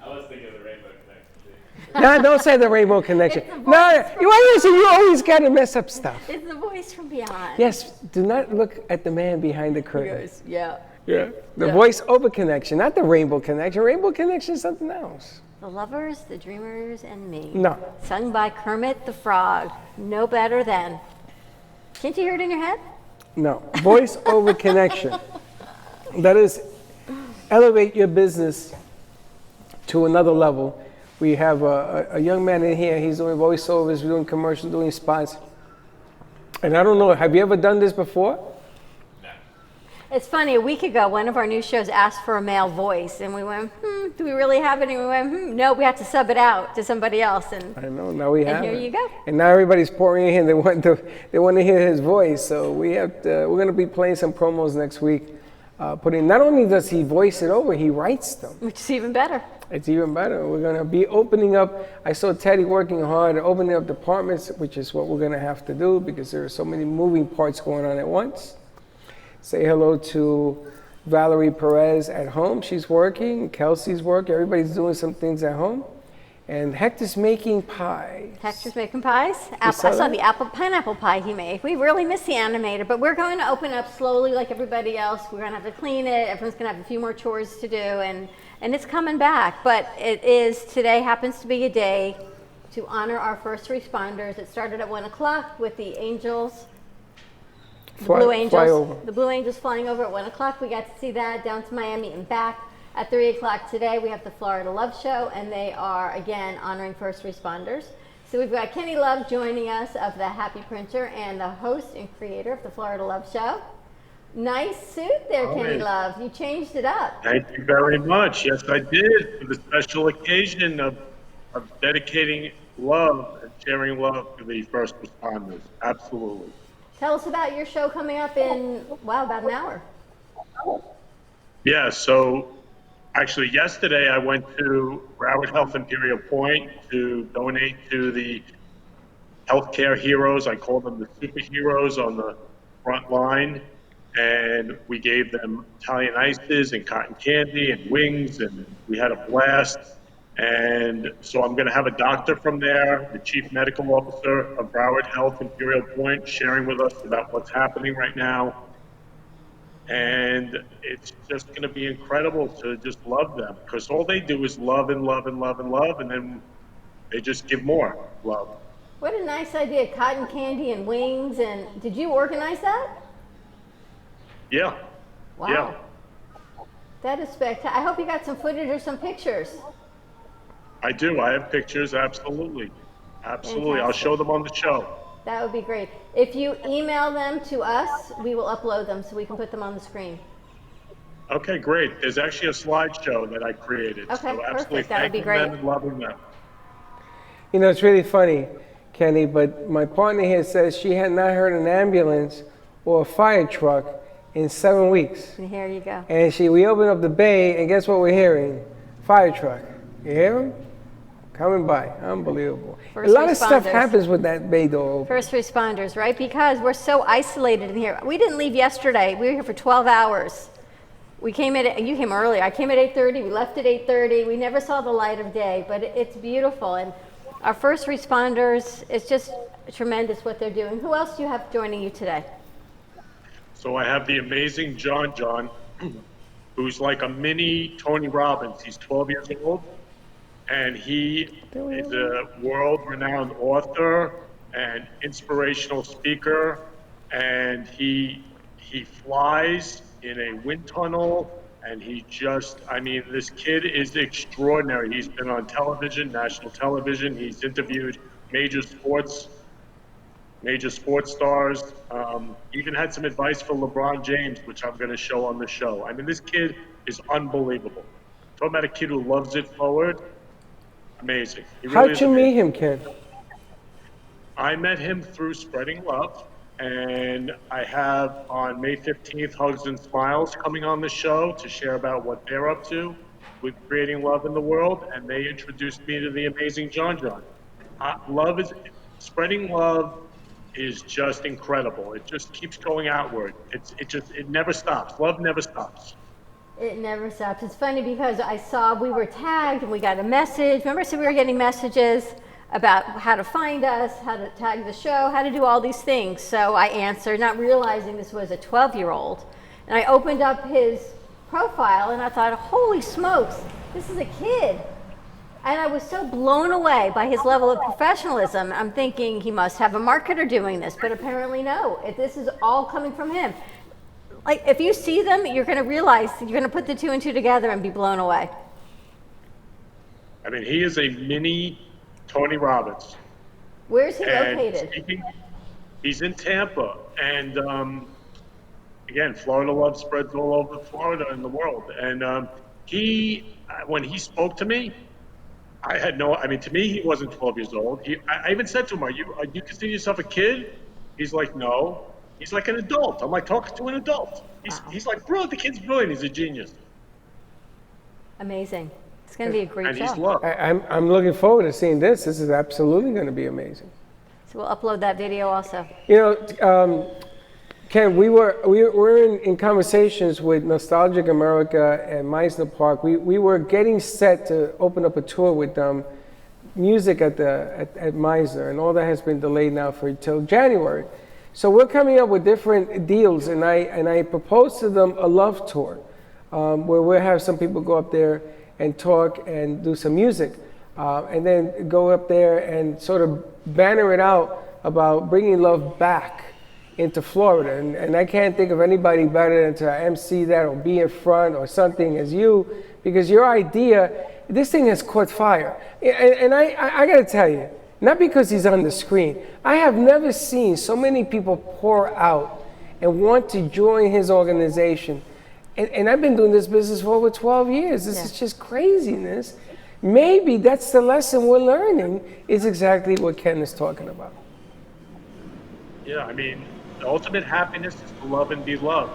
I was thinking of the rainbow connection too. No, don't say the rainbow connection. No, you always got to mess up stuff. It's the voice from beyond. Yes, do not look at the man behind the curtain. Yes, yeah. Yeah. The Yeah. voice-over connection, not the rainbow connection. Rainbow connection is something else. The Lovers, the Dreamers, and Me. No. Sung by Kermit the Frog. No better than. Can't you hear it in your head? No. Voice over connection. That is, elevate your business to another level. We have a young man in here, he's doing voiceovers, doing commercials, doing spots. And I don't know, have you ever done this before? It's funny, a week ago, one of our new shows asked for a male voice, and we went, do we really have it? And we went, no, we have to sub it out to somebody else. And I know, now we have here it. you go. And now everybody's pouring in, they want to hear his voice. So we're going to be playing some promos next week. Not only does he voice it over, he writes them. Which is even better. It's even better. We're going to be opening up, I saw Teddy working hard, opening up departments, which is what we're going to have to do because there are so many moving parts going on at once. Say hello to Valerie Perez at home. She's working. Kelsey's working. Everybody's doing some things at home. And Hector's making pie. Hector's making pies. You saw I saw that? the pineapple pie he made. We really miss the animator, but we're going to open up slowly like everybody else. We're going to have to clean it. Everyone's going to have a few more chores to do, and it's coming back. But today happens to be a day to honor our first responders. It started at 1 o'clock with the Angels. Blue Angels. The Blue Angels flying over at 1 o'clock. We got to see that down to Miami and back. At 3 o'clock today, we have the Florida Love Show, and they are, again, honoring first responders. So we've got Kenny Love joining us of the Happy Printer and the host and creator of the Florida Love Show. Nice suit there, Kenny Love. You changed it up. Thank you very much. Yes, I did, for the special occasion of dedicating love and sharing love to the first responders. Absolutely. Tell us about your show coming up in, about an hour. Yeah, so actually yesterday I went to Broward Health Imperial Point to donate to the healthcare heroes. I call them the superheroes on the front line. And we gave them Italian ices and cotton candy and wings, and we had a blast. And so I'm going to have a doctor from there, the chief medical officer of Broward Health Imperial Point, sharing with us about what's happening right now. And it's just going to be incredible to just love them, because all they do is love and love and love and love, and then they just give more love. What a nice idea, cotton candy and wings. And did you organize that? Yeah. Wow. Yeah. That is spectacular. I hope you got some footage or some pictures. I do. I have pictures. Absolutely. Absolutely. Fantastic. I'll show them on the show. That would be great. If you email them to us, we will upload them so we can put them on the screen. Okay, great. There's actually a slideshow that I created. Okay, so absolutely perfect. That would be thanking great. them and loving them. You know, it's really funny, Kenny, but my partner here says she had not heard an ambulance or a fire truck in 7 weeks. And here you go. And we opened up the bay, and guess what we're hearing? Fire truck. You hear them? Coming by. Unbelievable. First a lot of stuff responders. happens with that bay door open. First responders, right? Because we're so isolated in here. We didn't leave yesterday. We were here for 12 hours. You came early. I came at 8:30. We left at 8:30. We never saw the light of day, but it's beautiful. And our first responders, it's just tremendous what they're doing. Who else do you have joining you today? So I have the amazing John, who's like a mini Tony Robbins. He's 12 years old, and he is a world-renowned author and inspirational speaker, and he flies in a wind tunnel, and this kid is extraordinary. He's been on television, national television. He's interviewed major sports stars. Even had some advice for LeBron James, which I'm going to show on the show. I mean, this kid is unbelievable. Talking about a kid who loves it forward, amazing. He really How'd is you amazing. meet him, Ken? I met him through Spreading Love, and I have on May 15th Hugs and Smiles coming on the show to share about what they're up to with creating love in the world, and they introduced me to the amazing John. Spreading love is just incredible. It just keeps going outward. It never stops. Love never stops. It never stops. It's funny because we were tagged and we got a message. Remember I said we were getting messages about how to find us, how to tag the show, how to do all these things. So I answered, not realizing this was a 12-year-old. And I opened up his profile and I thought, holy smokes, this is a kid. And I was so blown away by his level of professionalism. I'm thinking he must have a marketer doing this, but apparently no. This is all coming from him. Like, if you see them, you're going to realize, you're going to put the two and two together and be blown away. I mean, he is a mini Tony Robbins. Where's he And located? he's in Tampa. And again, Florida love spreads all over Florida and the world. And when he spoke to me, to me, he wasn't 12 years old. I even said to him, you consider yourself a kid? He's like, no. He's like an adult. I'm like talking to an adult. He's like, bro, the kid's brilliant. He's a genius. Amazing. It's going to be a great And show. he's loved. I'm looking forward to seeing this. This is absolutely going to be amazing. So we'll upload that video also. You know, Ken, we were in conversations with Nostalgic America and Meisner Park. We were getting set to open up a tour with music at Meisner, and all that has been delayed now till January. So we're coming up with different deals, and I proposed to them a love tour, where we'll have some people go up there and talk and do some music, and then go up there and sort of banner it out about bringing love back into Florida. And I can't think of anybody better than to MC that or be in front or something as you, because your idea, this thing has caught fire. And I got to tell you, not because he's on the screen, I have never seen so many people pour out and want to join his organization. And I've been doing this business for over 12 years. This is just craziness. Maybe that's the lesson we're learning, is exactly what Ken is talking about. Yeah, I mean, the ultimate happiness is to love and be loved.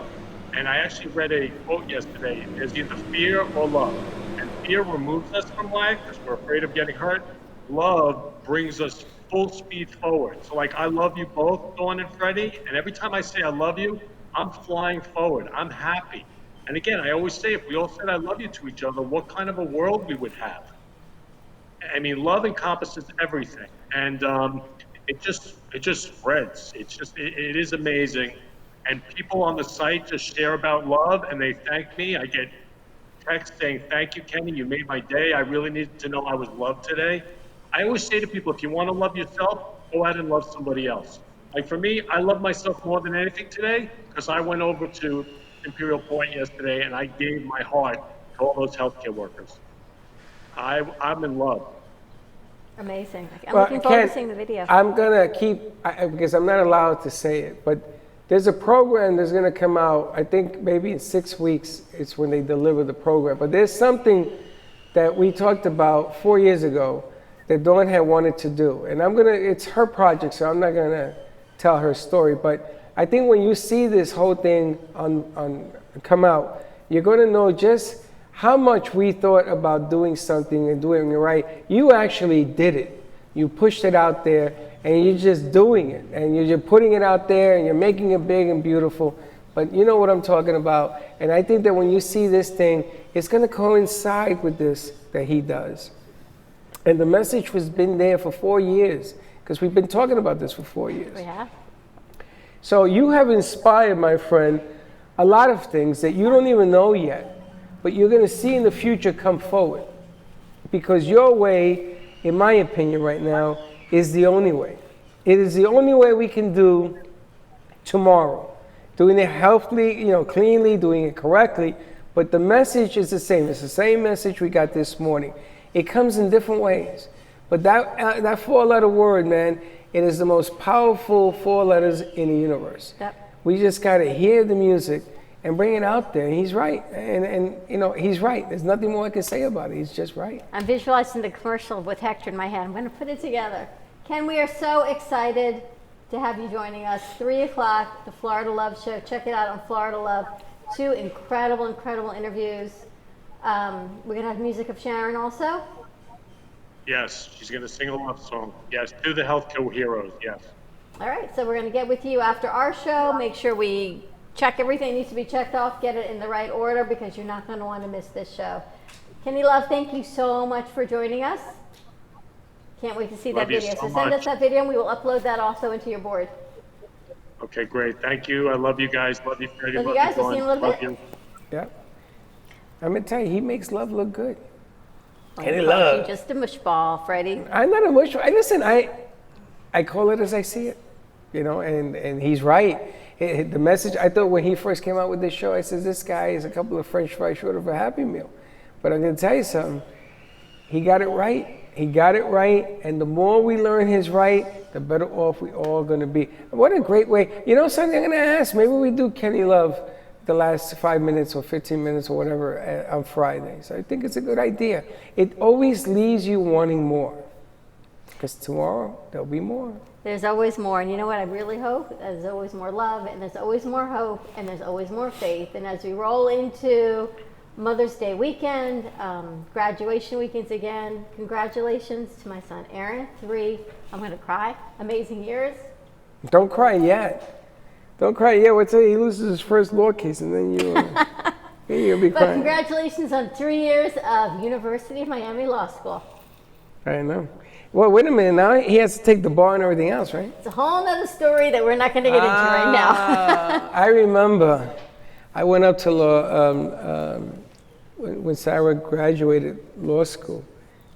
And I actually read a quote yesterday. There's either fear or love. And fear removes us from life because we're afraid of getting hurt. Love brings us full speed forward. So like, I love you both, Dawn and Freddie. And every time I say I love you, I'm flying forward. I'm happy. And again, I always say, if we all said I love you to each other, what kind of a world we would have? I mean, love encompasses everything. And it just spreads. It is amazing. And people on the site just share about love and they thank me. I get texts saying, thank you, Kenny, you made my day. I really needed to know I was loved today. I always say to people, if you want to love yourself, go out and love somebody else. Like for me, I love myself more than anything today because I went over to Imperial Point yesterday and I gave my heart to all those healthcare workers. I'm in love. Amazing. I'm looking forward to seeing the video. I'm going to keep, because I'm not allowed to say it, but there's a program that's going to come out, I think maybe in 6 weeks, it's when they deliver the program. But there's something that we talked about 4 years ago that Dawn had wanted to do. And it's her project, so I'm not going to tell her story. But I think when you see this whole thing come out, you're going to know just how much we thought about doing something and doing it right. You actually did it. You pushed it out there, and you're just doing it. And you're just putting it out there, and you're making it big and beautiful. But you know what I'm talking about. And I think that when you see this thing, it's going to coincide with this that he does. And the message has been there for 4 years, because we've been talking about this for 4 years. We have. So you have inspired, my friend, a lot of things that you don't even know yet. But you're going to see in the future come forward. Because your way, in my opinion right now, is the only way. It is the only way we can do tomorrow. Doing it healthily, cleanly, doing it correctly. But the message is the same. It's the same message we got this morning. It comes in different ways. But that four-letter word, man, it is the most powerful 4 letters in the universe. Yep. We just got to hear the music and bring it out there. And he's right. And he's right. There's nothing more I can say about it. He's just right. I'm visualizing the commercial with Hector in my hand. I'm going to put it together. Ken, we are so excited to have you joining us. 3 o'clock, the Florida Love Show. Check it out on Florida Love. 2 incredible, incredible interviews. We're going to have music of Sharon also. Yes, she's going to sing a love song. Yes, to the healthcare heroes, yes. All right, so we're going to get with you after our show. Make sure we check everything that needs to be checked off, get it in the right order, because you're not going to want to miss this show. Kenny Love, thank you so much for joining us. Can't wait to see that video. So send us that video, and we will upload that also into your board. Okay, great. Thank you. I love you guys. Love you, Freddie. Love you guys. We'll see you in a little bit. Yeah. I'm going to tell you, he makes love look good. Kenny Calls Love. you just a mushball, Freddie. I'm not emotional. Listen, I call it as I see it, you know, and he's right. The message, I thought when he first came out with this show, I said, this guy is a couple of French fries short of a Happy Meal. But I'm going to tell you something. He got it right. He got it right. And the more we learn his right, the better off we all going to be. What a great way. You know something I'm going to ask? Maybe we do Kenny Love the last 5 minutes or 15 minutes or whatever on Fridays. I think it's a good idea. It always leaves you wanting more. Because tomorrow, there'll be more. There's always more. And you know what I really hope? There's always more love, and there's always more hope, and there's always more faith. And as we roll into Mother's Day weekend, graduation weekends again, congratulations to my son Aaron, 3. I'm going to cry. Amazing years. Don't cry yet. Don't cry yet. Wait till he loses his first law case, and then you'll be But crying. congratulations on 3 years of University of Miami Law School. I know. Well, wait a minute. Now he has to take the bar and everything else, right? It's a whole other story that we're not going to get into right now. I remember I went up to law when Sarah graduated law school,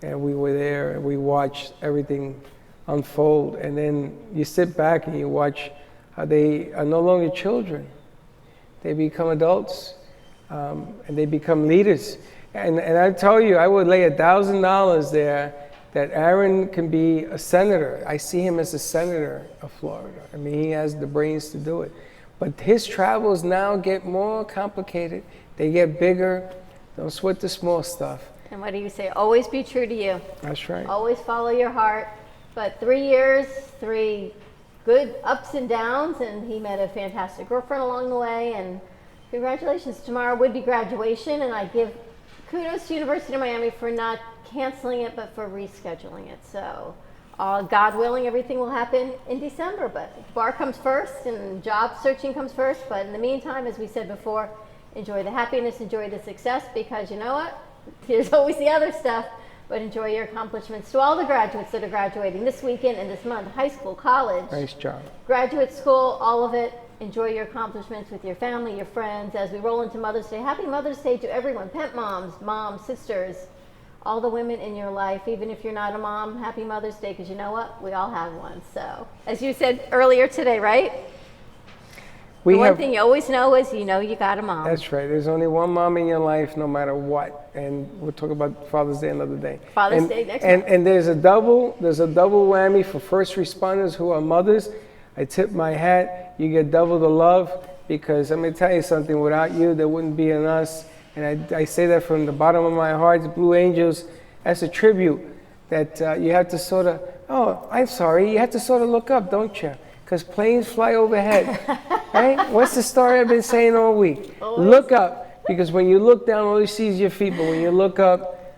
and we were there and we watched everything unfold. And then you sit back and you watch how they are no longer children. They become adults, and they become leaders. And I tell you, I would lay $1,000 there that Aaron can be a senator. I see him as a senator of Florida. I mean, he has the brains to do it. But his travels now get more complicated. They get bigger. Don't sweat the small stuff. And what do you say? Always be true to you. That's right. Always follow your heart. But 3 years, 3 good ups and downs, and he met a fantastic girlfriend along the way. And congratulations. Tomorrow would be graduation, and I give kudos to University of Miami for not canceling it, but for rescheduling it. So, God willing, everything will happen in December. But bar comes first, and job searching comes first. But in the meantime, as we said before, enjoy the happiness, enjoy the success, because you know what? There's always the other stuff. But enjoy your accomplishments. To all the graduates that are graduating this weekend and this month, high school, college, Nice job. graduate school, all of it. Enjoy your accomplishments with your family, your friends. As we roll into Mother's Day, happy Mother's Day to everyone. Pet moms, sisters, all the women in your life. Even if you're not a mom, happy Mother's Day, because you know what? We all have one. So, as you said earlier today, right? The one thing you always know is you know you got a mom. That's right. There's only one mom in your life, no matter what. And we'll talk about Father's Day another day. Father's Day next and, month. and there's a double whammy for first responders who are mothers. I tip my hat. You get double the love, because I'm going to tell you something. Without you, there wouldn't be an us. And I say that from the bottom of my heart. The Blue Angels, as a tribute, that you have to sort of, oh, I'm sorry, you have to sort of look up, don't you? Because planes fly overhead, right? What's the story I've been saying all week? Look up, because when you look down, all you see is your feet. But when you look up,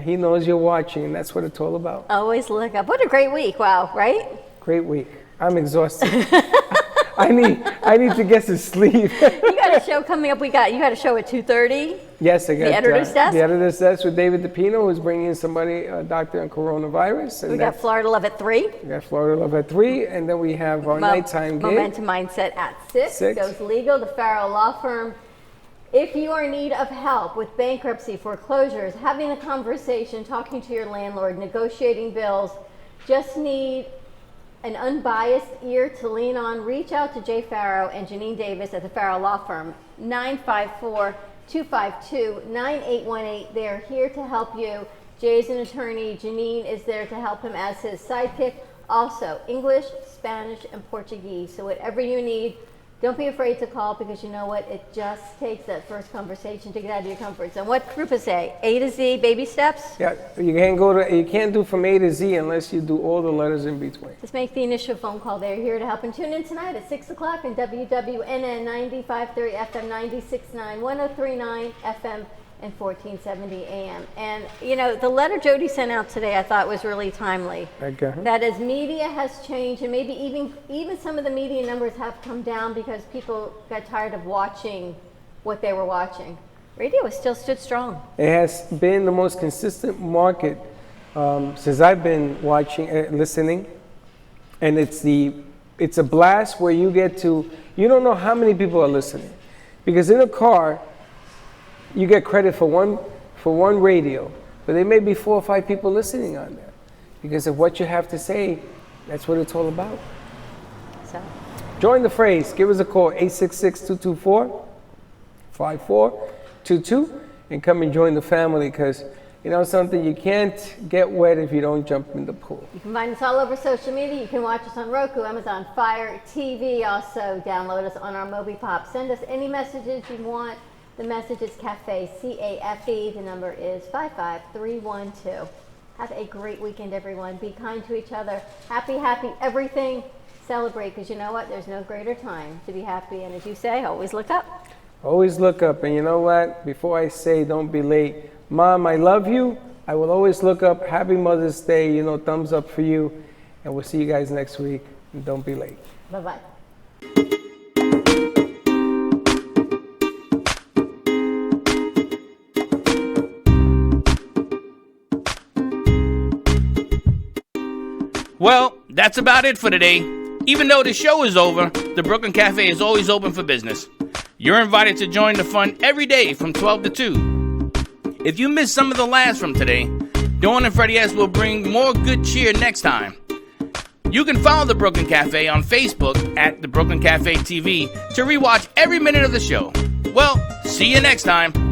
he knows you're watching, and that's what it's all about. Always look up. What a great week. Wow, right? Great week. I'm exhausted. I need to get some sleep. You got a show coming up. You got a show at 2:30. Yes, I got the editor's desk. The editor's desk with David DePino, who's bringing in somebody, a doctor on coronavirus. And We got Florida Love at 3. We got Florida Love at 3, and then we have our nighttime gig. Momentum Mindset at 6. Goes legal. The Farrow Law Firm. If you are in need of help with bankruptcy, foreclosures, having a conversation, talking to your landlord, negotiating bills, just need an unbiased ear to lean on, reach out to Jay Farrow and Janine Davis at the Farrow Law Firm, 954-252-9818. They're here to help you. Jay's an attorney. Janine is there to help him as his sidekick. Also, English, Spanish, and Portuguese. So whatever you need, don't be afraid to call, because you know what? It just takes that first conversation to get out of your comfort zone. What group is A to Z, baby steps? Yeah, you can't do from A to Z unless you do all the letters in between. Just make the initial phone call. They're here to help. And tune in tonight at 6 o'clock on WWNN 95.3 FM, 96.9, 103.9 FM, and 1470 AM. And, you know, the letter Jody sent out today I thought was really timely. Okay. That as media has changed, and maybe even some of the media numbers have come down because people got tired of watching what they were watching, radio has still stood strong. It has been the most consistent market since I've been watching, listening, and it's a blast where you don't know how many people are listening, because in a car, you get credit for one radio, but there may be 4 or 5 people listening on there because of what you have to say. That's what it's all about. So, join the phrase. Give us a call, 866-224-5422, and come and join the family because, you know something, you can't get wet if you don't jump in the pool. you can find us all over social media. You can watch us on Roku, Amazon Fire TV. Also, download us on our MobiPop. Send us any messages you want. The message is CAFE, C-A-F-E. The number is 55312. Have a great weekend, everyone. Be kind to each other. Happy everything. Celebrate, because you know what? There's no greater time to be happy. And as you say, always look up. Always look up. And you know what? Before I say don't be late, Mom, I love you. I will always look up. Happy Mother's Day. You know, thumbs up for you. And we'll see you guys next week. And don't be late. Bye-bye. Well, that's about it for today. Even though the show is over, the Brooklyn Cafe is always open for business. You're invited to join the fun every day from 12 to 2. If you missed some of the laughs from today, Dawn and Freddie S. will bring more good cheer next time. You can follow the Brooklyn Cafe on Facebook at the Brooklyn Cafe TV to rewatch every minute of the show. Well, see you next time.